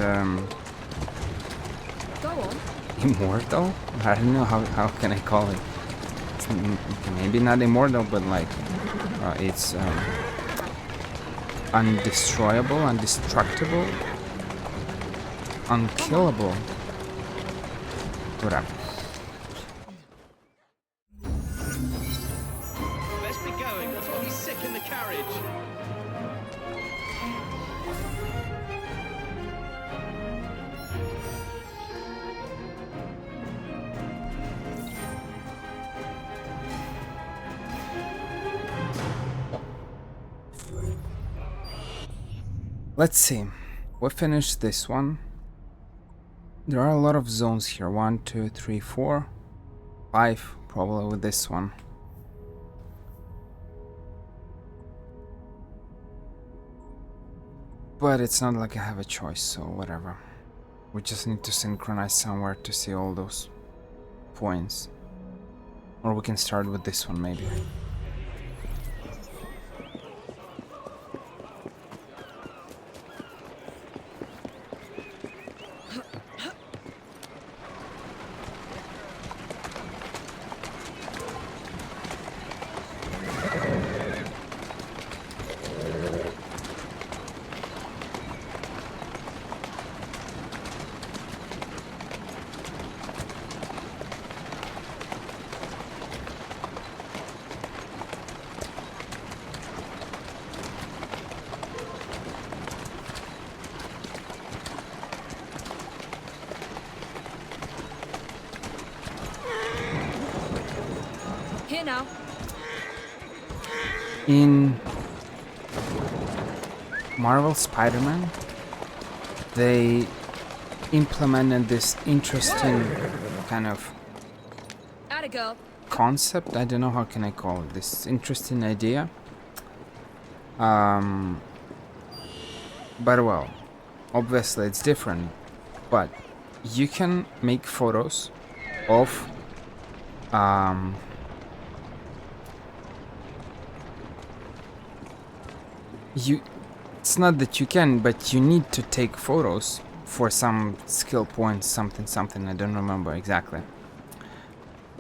immortal? I don't know how can I call it. It's maybe not immortal, but like it's undestroyable, undestructible, unkillable. Whatever. Best be going before he's sick in the carriage. Let's see. We finished this one. There are a lot of zones here. 1, 2, 3, 4, 5, probably with this one. But it's not like I have a choice, so whatever. We just need to synchronize somewhere to see all those points. Or we can start with this one, maybe. Here now. In Marvel Spider-Man, they implemented this interesting kind of concept. I don't know how can I call it. This interesting idea. But well, obviously it's different. But you can make photos of it's not that you can, but you need to take photos for some skill points, something, I don't remember exactly.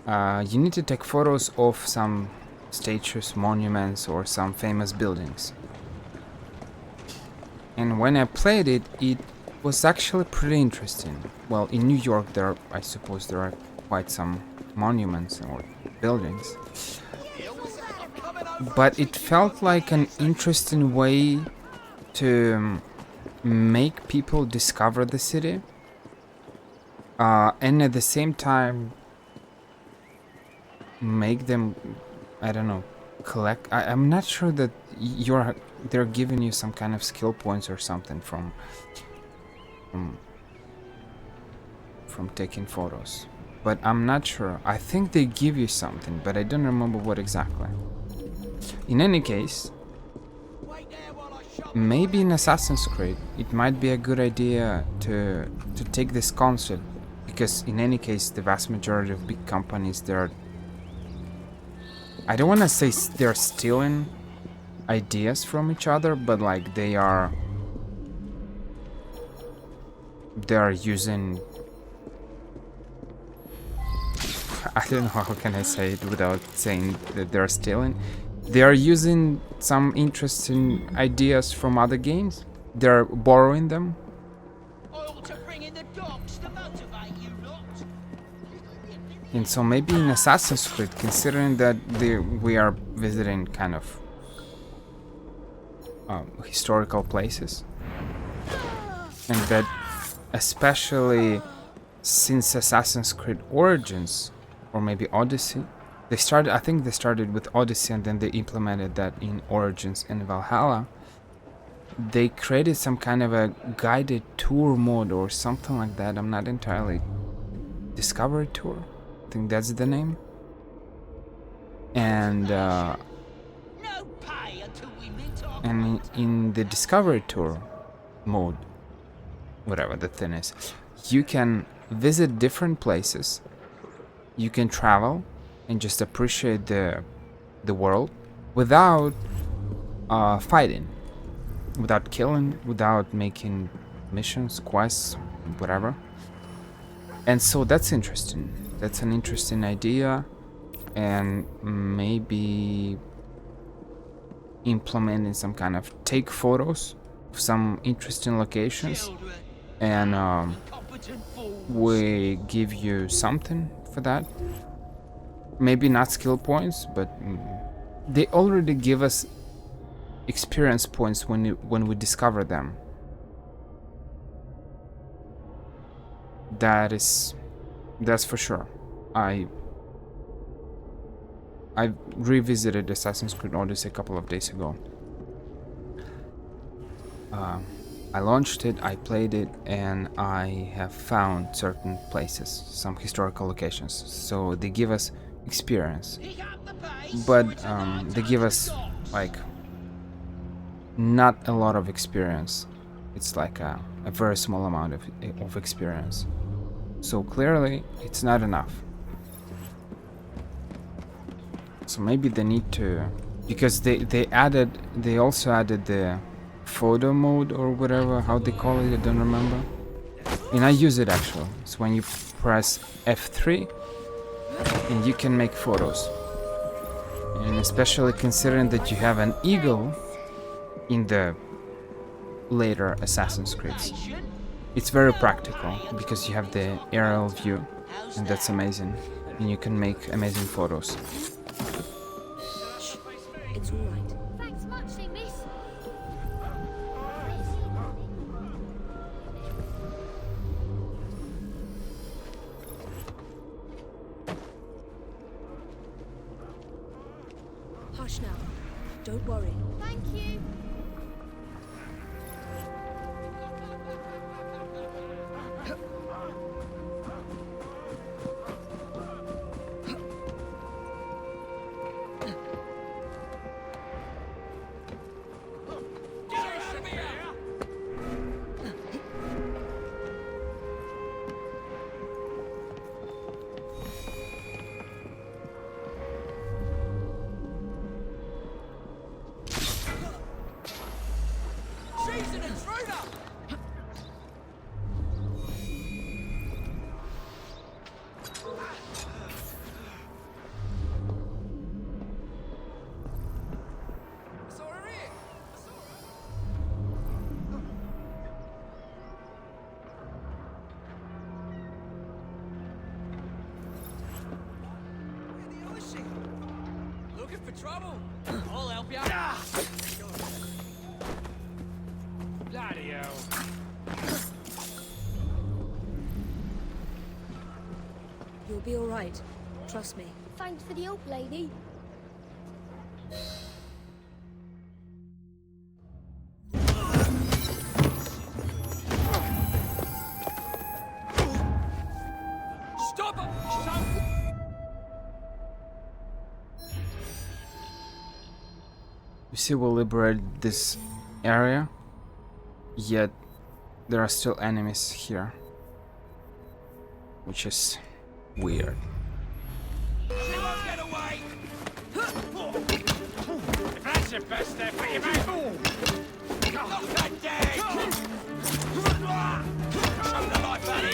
You need to take photos of some statues, monuments, or some famous buildings. And when I played it, it was actually pretty interesting. Well, in New York, I suppose there are quite some monuments or buildings. But it felt like an interesting way to make people discover the city, and at the same time make them, I don't know, collect. I'm not sure that they're giving you some kind of skill points or something from taking photos, but I'm not sure. I think they give you something, but I don't remember what exactly. In any case, maybe in Assassin's Creed it might be a good idea to take this concept, because in any case the vast majority of big companies, I don't want to say they're stealing ideas from each other, but like they are using, I don't know how can I say it without saying that they're stealing. They are using some interesting ideas from other games. They're borrowing them. And so maybe in Assassin's Creed, considering that we are visiting kind of historical places, and that especially since Assassin's Creed Origins, or maybe Odyssey. I think they started with Odyssey and then they implemented that in Origins and Valhalla. They created some kind of a guided tour mode or something like that. I'm not entirely... Discovery Tour? I think that's the name. And in the Discovery Tour mode, whatever the thing is, you can visit different places. You can travel and just appreciate the world without fighting, without killing, without making missions, quests, whatever. And so that's interesting. That's an interesting idea, and maybe implementing some kind of take photos of some interesting locations, and we give you something for that. Maybe not skill points, but they already give us experience points when we discover them. That's for sure. I revisited Assassin's Creed Odyssey a couple of days ago. I launched it, I played it, and I have found certain places, some historical locations. So they give us experience, but they give us like not a lot of experience. It's like a very small amount of experience. So clearly it's not enough. So maybe they need to, because they also added the photo mode or whatever, how they call it, I don't remember. And I use it actually. It's when you press F3 and you can make photos. And especially considering that you have an eagle in the later Assassin's Creeds. It's very practical because you have the aerial view, and that's amazing. And you can make amazing photos. It's all right. Thanks muchly, miss. Hush now. Don't worry. Thank you. She's an intruder! Looking for trouble? I'll help you. Bloody hell. You'll be all right. Trust me. Thanks for the help, lady. Stop it! You see, we liberated this area, yet there are still enemies here, which is weird. She won't get away! If that's your best effort, you may... Not that dead! Show the life out of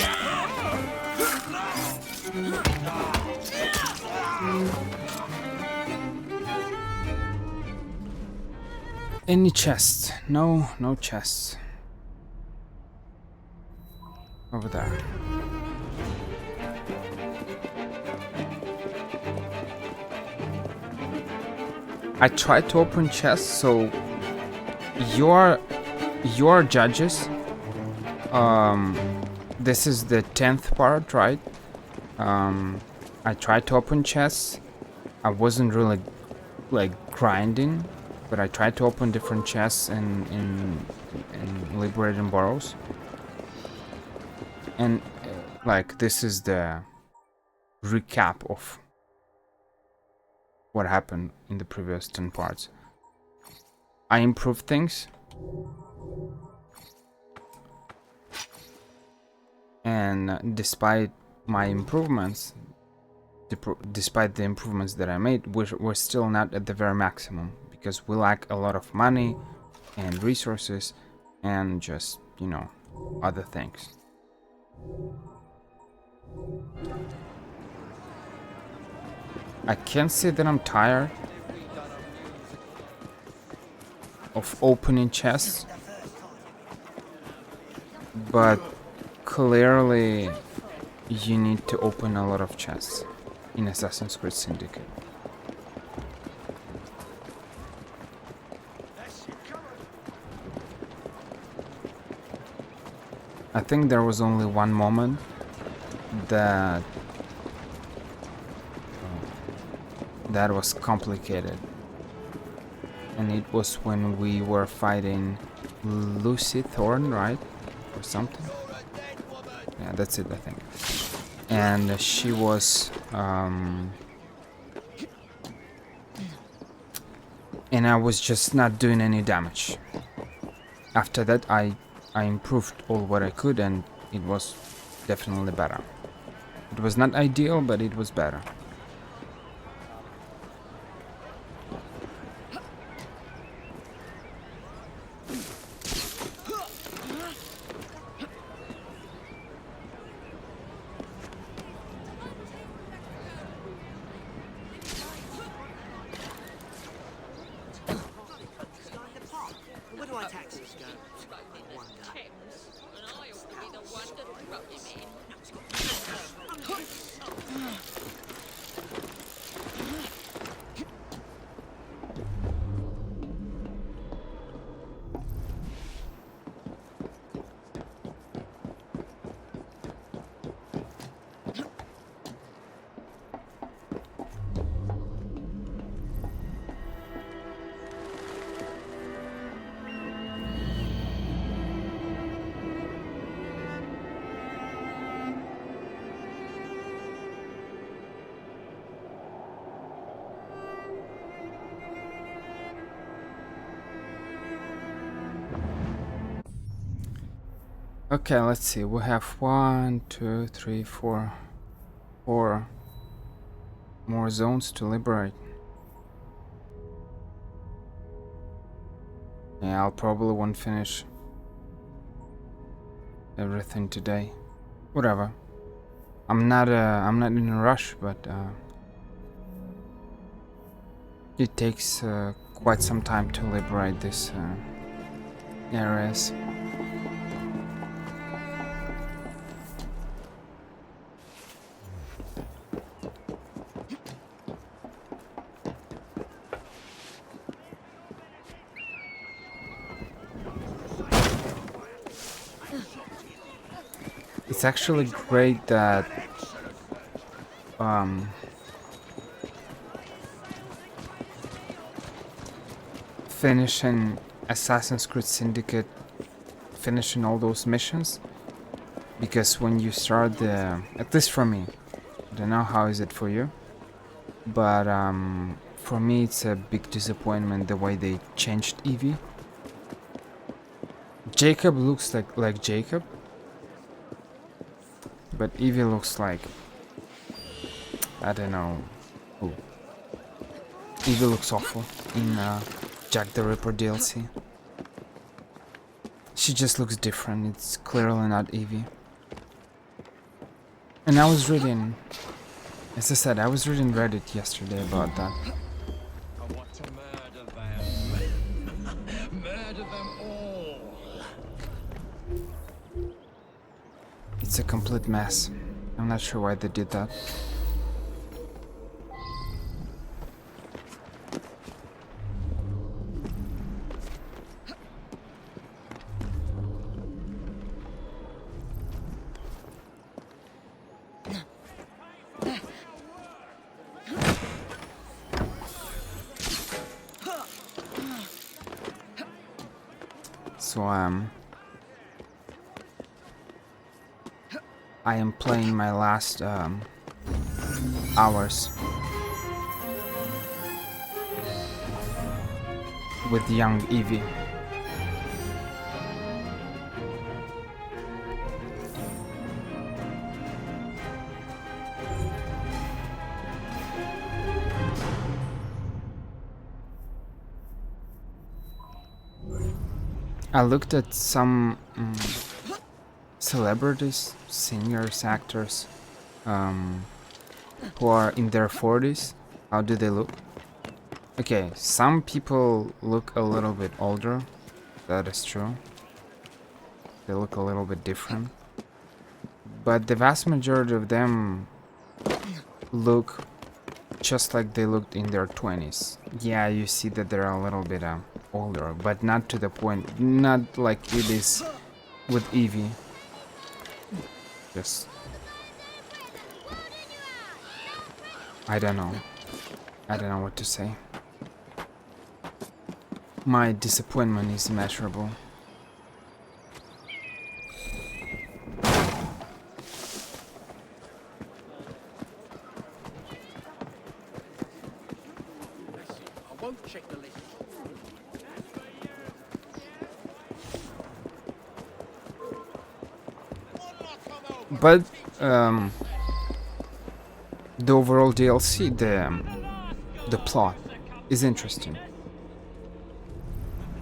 Any chests? No, no chests. Over there. I tried to open chests, so your judges. This is the 10th part, right? I tried to open chests. I wasn't really like grinding, but I tried to open different chests in liberating burrows. And like this is the recap of what happened in the previous 10 parts. I improved things. And despite my improvements, despite the improvements that I made, we're still not at the very maximum because we lack a lot of money and resources and just, you know, other things. I can't say that I'm tired of opening chests, but clearly you need to open a lot of chests in Assassin's Creed Syndicate. I think there was only one moment that was complicated, and it was when we were fighting Lucy Thorne, right? Or something. Yeah, that's it, I think. And she was and I was just not doing any damage. After that I improved all what I could, and it was definitely better. It was not ideal, but it was better. Where do I taxi this go? Okay, let's see. We have 1, 2, 3, 4 more zones to liberate. Yeah, I'll probably won't finish everything today. Whatever. I'm not in a rush, but it takes quite some time to liberate these areas. It's actually great that finishing Assassin's Creed Syndicate, finishing all those missions, because when you start the, at least for me, I don't know how is it for you, but for me it's a big disappointment the way they changed Evie. Jacob looks like Jacob, but Evie looks like, I don't know who. Evie looks awful in Jack the Ripper DLC. She just looks different. It's clearly not Evie. And I was reading, as I said, I was reading Reddit yesterday about that. I want to murder them. Murder them all. It's a complete mess. I'm not sure why they did that. so I am playing my last hours with young Evie. I looked at some celebrities, singers, actors who are in their 40s. How do they look? Okay, some people look a little bit older. That is true. They look a little bit different. But the vast majority of them look just like they looked in their 20s. Yeah, you see that they're a little bit older, but not to the point, not like it is with Evie. Just, I don't know. I don't know what to say. My disappointment is immeasurable. I won't check the list. But the overall DLC, the plot is interesting,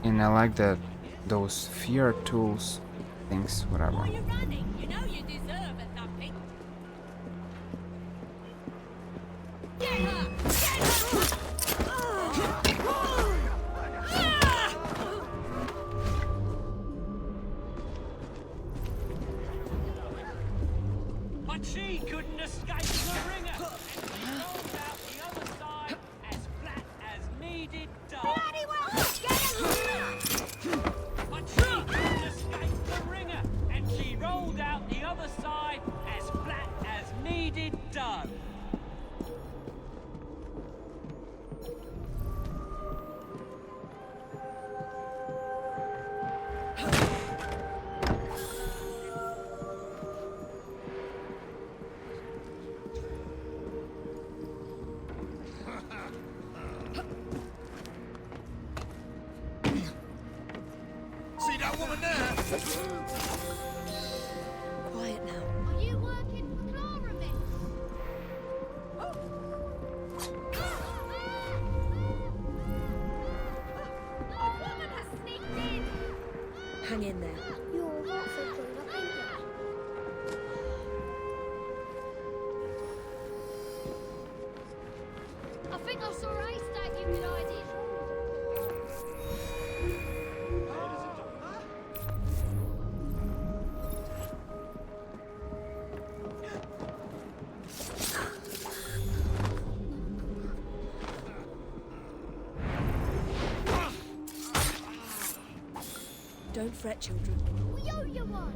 and I like that those fear tools, things, whatever. You know you deserve a thumping. Get up! But she couldn't escape the ringer, and she rolled out the other side as flat as kneaded dough. Bloody well! But she couldn't escape the ringer, and she rolled out the other side as flat as kneaded dough. See that woman there? Quiet now. Are you working for Clara, miss? A woman has sneaked in! Hang in there. You're not so grown up, ain't you? I think I saw a haystack you could hide in. Don't fret, children. We owe you one.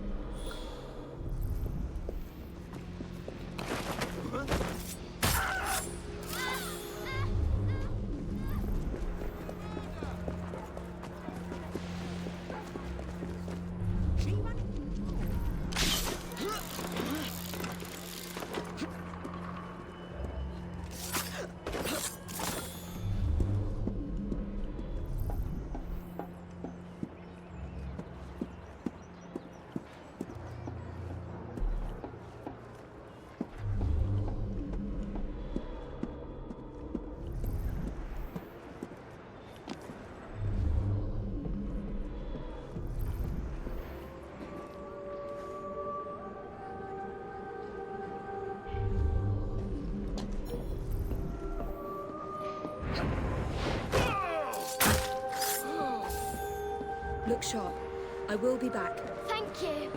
Look sharp. I will be back. Thank you.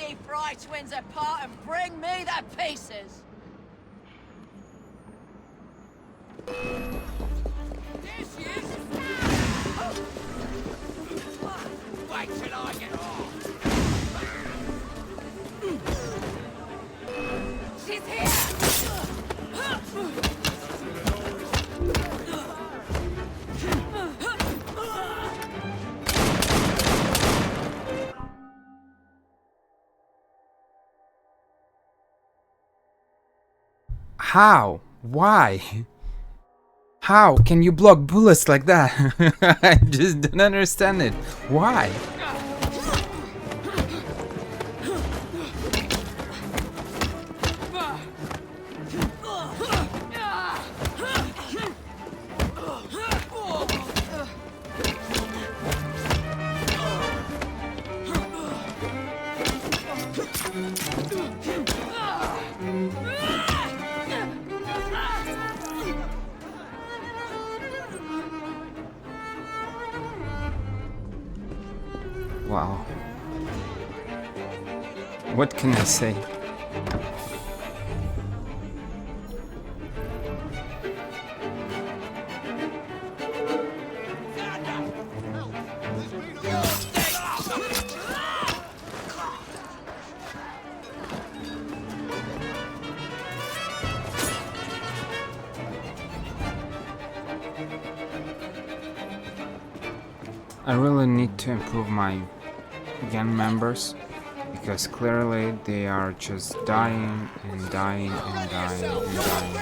bloody Fry twins apart and bring me the pieces! There she is! Wait till I get off! She's here! How? Why? How can you block bullets like that? I just don't understand it. Why? Wow. What can I say? I really need to improve my gang members, because clearly they are just dying and dying and dying and dying.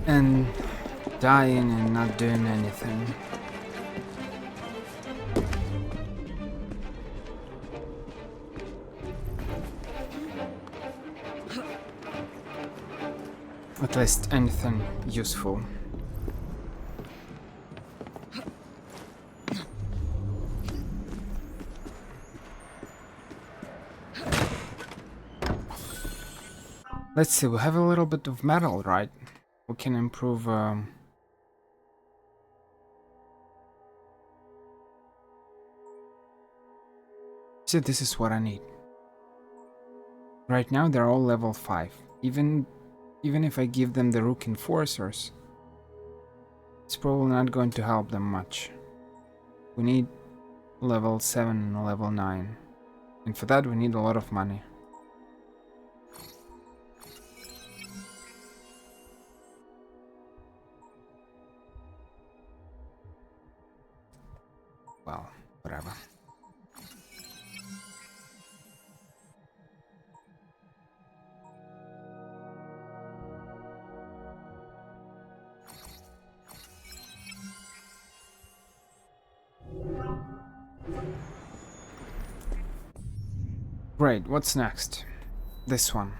And dying and not doing anything. At least anything useful. Let's see, we have a little bit of metal, right? We can improve see, this is what I need. Right now they're all level 5. Even if I give them the Rook Enforcers, it's probably not going to help them much. We need level 7 and level 9. And for that we need a lot of money. Well, whatever. Great, what's next? This one.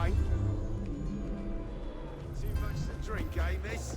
wine? Too much to drink, eh, miss?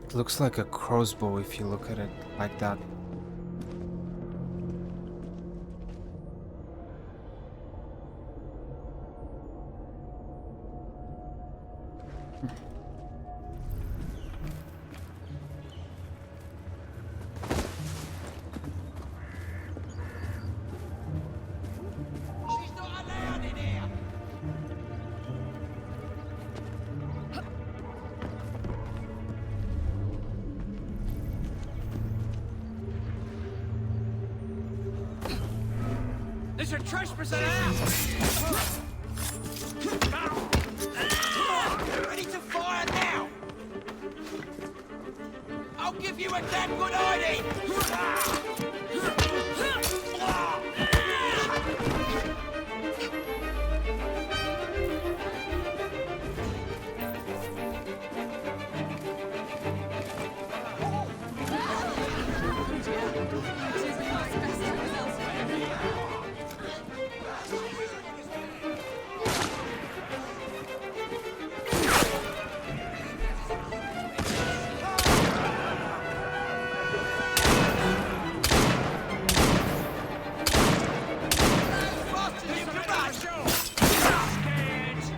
It looks like a crossbow if you look at it like that. She's not allowed in here! There's a trespasser out! Ready to fire now! I'll give you a damn good hiding!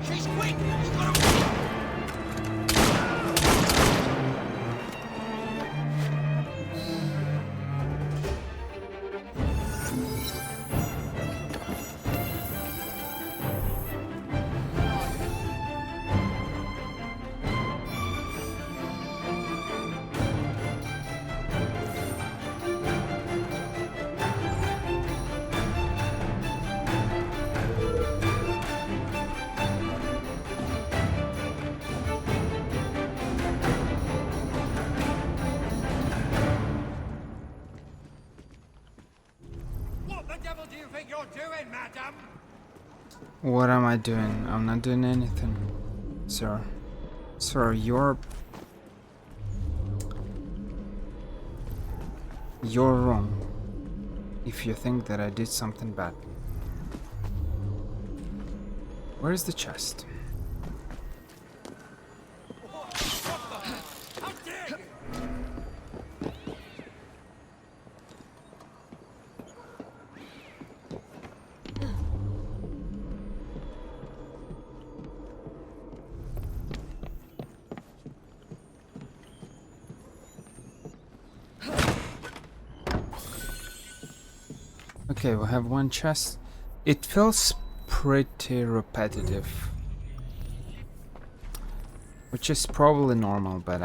She's quick! You gotta What the devil do you think you're doing, madam? What am I doing? I'm not doing anything, sir. Sir, you're wrong if you think that I did something bad. Where is the chest? How dare you! Okay, we have one chest. It feels pretty repetitive, which is probably normal, but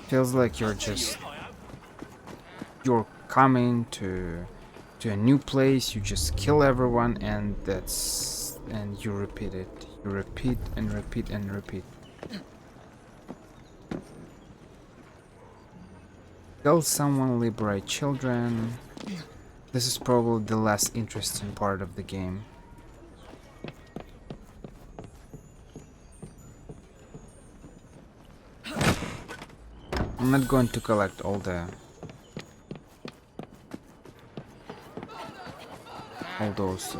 feels like you're coming to a new place, you just kill everyone, and you repeat it. You repeat and repeat and repeat. Kill someone, liberate children. This is probably the less interesting part of the game. I'm not going to collect all those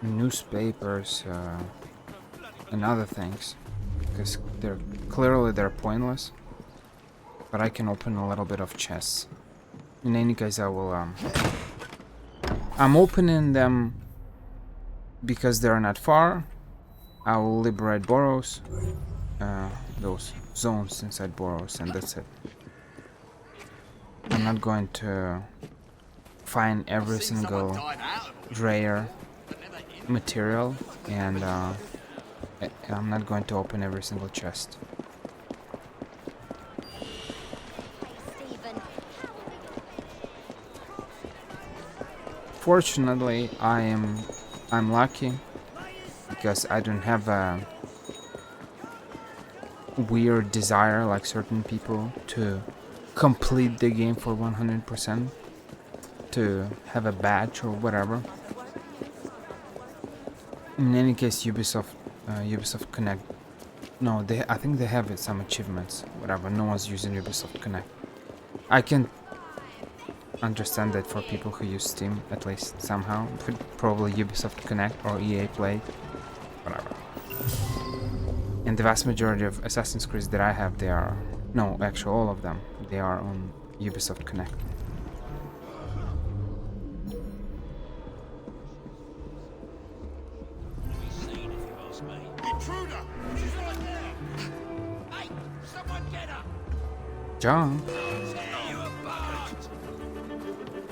newspapers and other things, because they're pointless. but I can open a little bit of chests. In any case, I will I'm opening them because they're not far. I will liberate burrows, those zones inside burrows, and that's it. I'm not going to find every single rare material, and I'm not going to open every single chest. Fortunately, I'm lucky because I don't have a weird desire like certain people to complete the game for 100%, to have a badge or whatever. In any case, Ubisoft Connect. No, I think they have some achievements. Whatever. No one's using Ubisoft Connect. I can understand that for people who use Steam, at least somehow. Probably Ubisoft Connect or EA Play. Whatever. And the vast majority of Assassin's Creed that I have, they are... No, actually all of them. They are on Ubisoft Connect. Intruder! She's right there! Hey, someone get her! John. Tear you apart!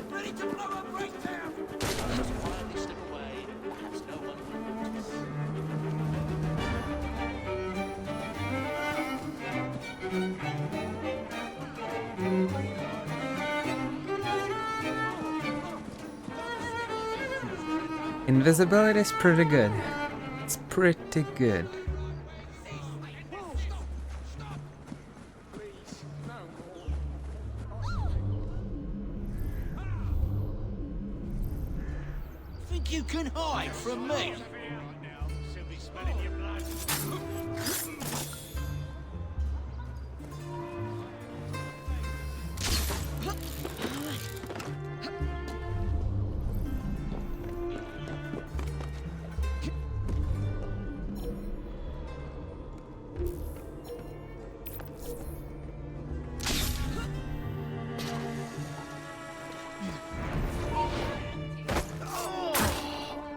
Ready to blow her breakdown! Just quietly slip away. Perhaps no one will notice. Invisibility is pretty good. It's pretty good. Think you can hide from me? She'll be smelling your blood.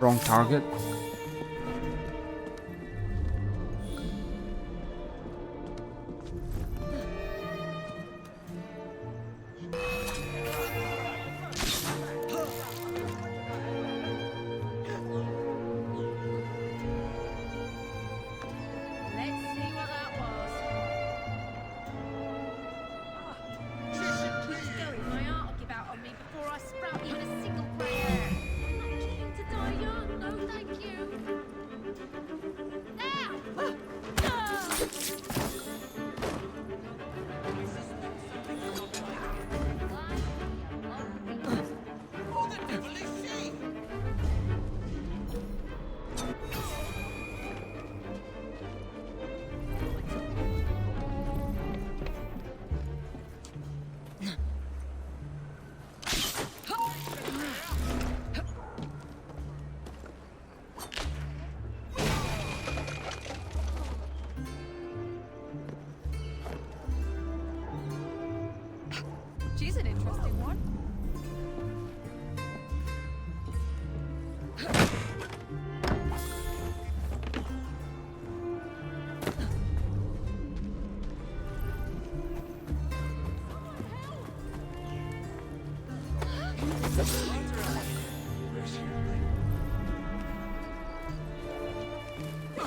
Wrong target. She's an interesting one.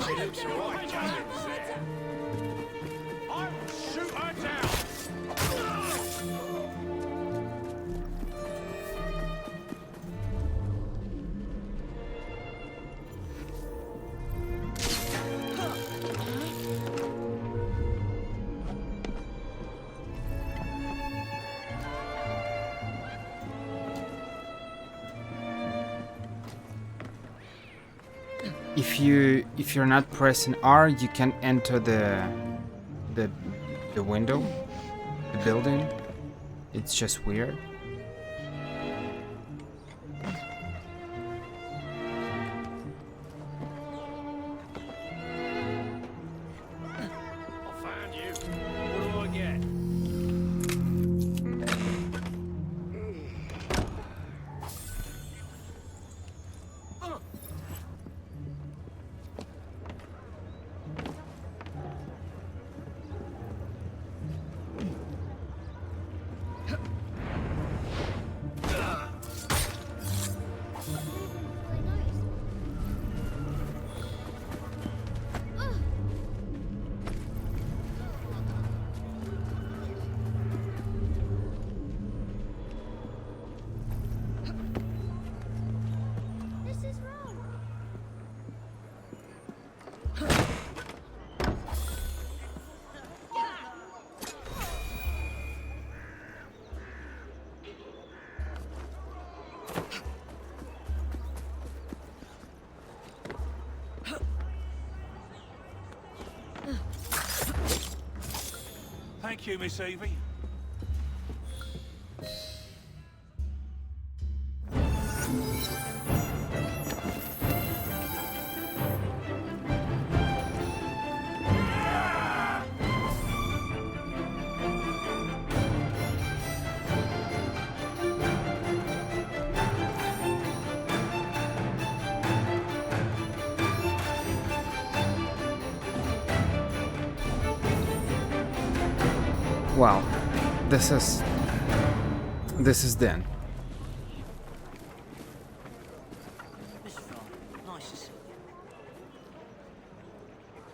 She looks right, James. I will shoot her down. If you're not pressing R, you can enter the window, the building. It's just weird. I found you. What do I get? you, Miss Evie. Wow, this is then.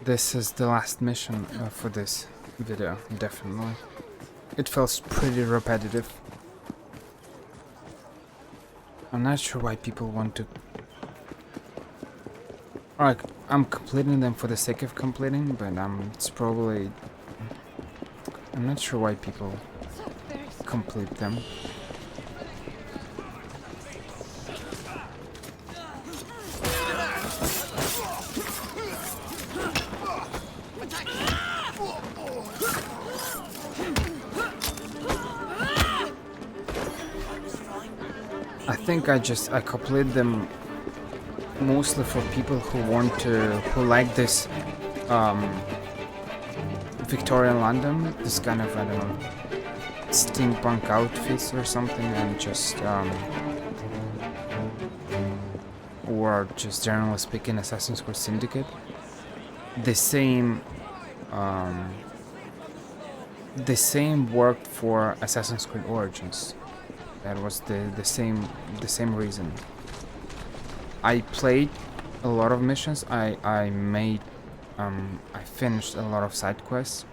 This is the last mission for this video, definitely. It feels pretty repetitive. I'm not sure why people want to... Like, I'm completing them for the sake of completing, but it's probably... I'm not sure why people complete them. I think I complete them mostly for people who like this Victorian London, this kind of, I don't know, steampunk outfits or something, and just or just generally speaking Assassin's Creed Syndicate. The same worked for Assassin's Creed Origins. That was the same reason. I played a lot of missions. I finished a lot of side quests,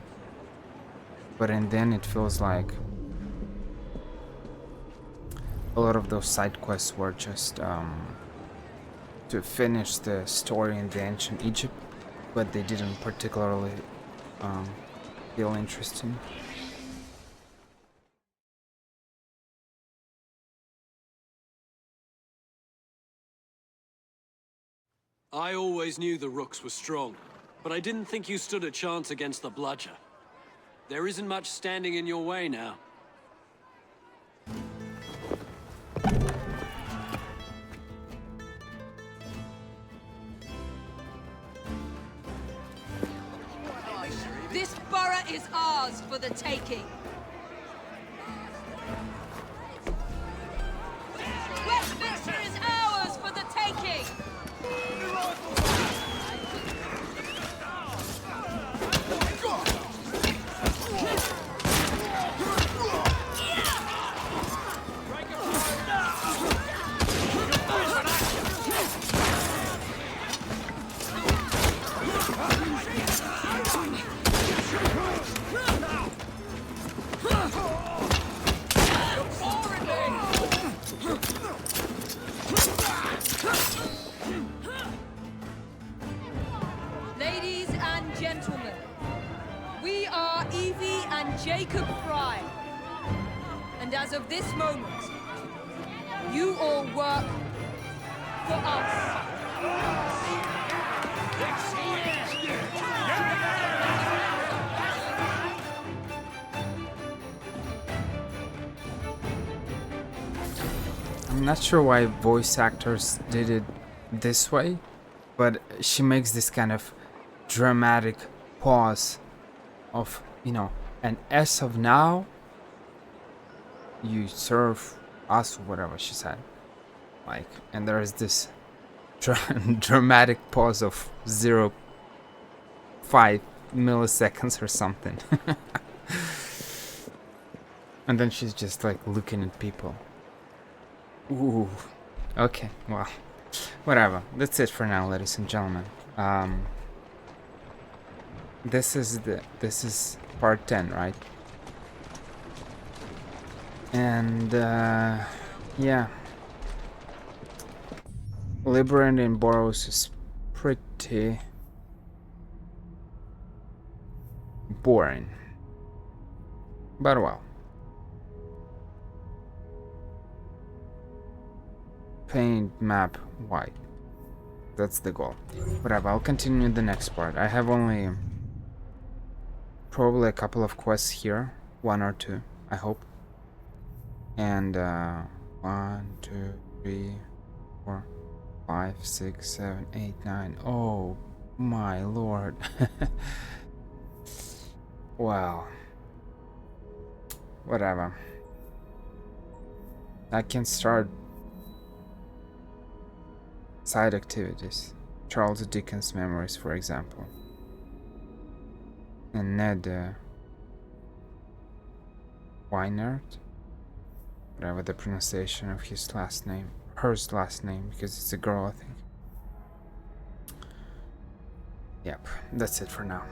but then it feels like a lot of those side quests were just to finish the story in the ancient Egypt, but they didn't particularly feel interesting. I always knew the Rooks were strong, but I didn't think you stood a chance against the Bludger. There isn't much standing in your way now. This borough is ours for the taking. Westminster is ours for the taking. Ladies and gentlemen, we are Evie and Jacob Fry. And as of this moment, you all work for us. I'm not sure why voice actors did it this way, but she makes this kind of dramatic pause of, you know, and as of now, you serve us, or whatever she said. Like, and there is this dramatic pause of 0.5 milliseconds or something. And then she's just like looking at people. Ooh, okay, well, whatever. That's it for now, ladies and gentlemen. This is part 10, right? And yeah, Liberating in Boros is pretty boring, but well. Paint map white. That's the goal. Whatever, I'll continue in the next part. I have only probably a couple of quests here, 1 or 2, I hope. And 1, 2, 3, 4, 5, 6, 7, 8, 9. Oh my lord. Wow. Whatever. I can start side activities. Charles Dickens memories, for example. And Ned Weinert, whatever the pronunciation of his last name, her last name, because it's a girl, I think. Yep, that's it for now.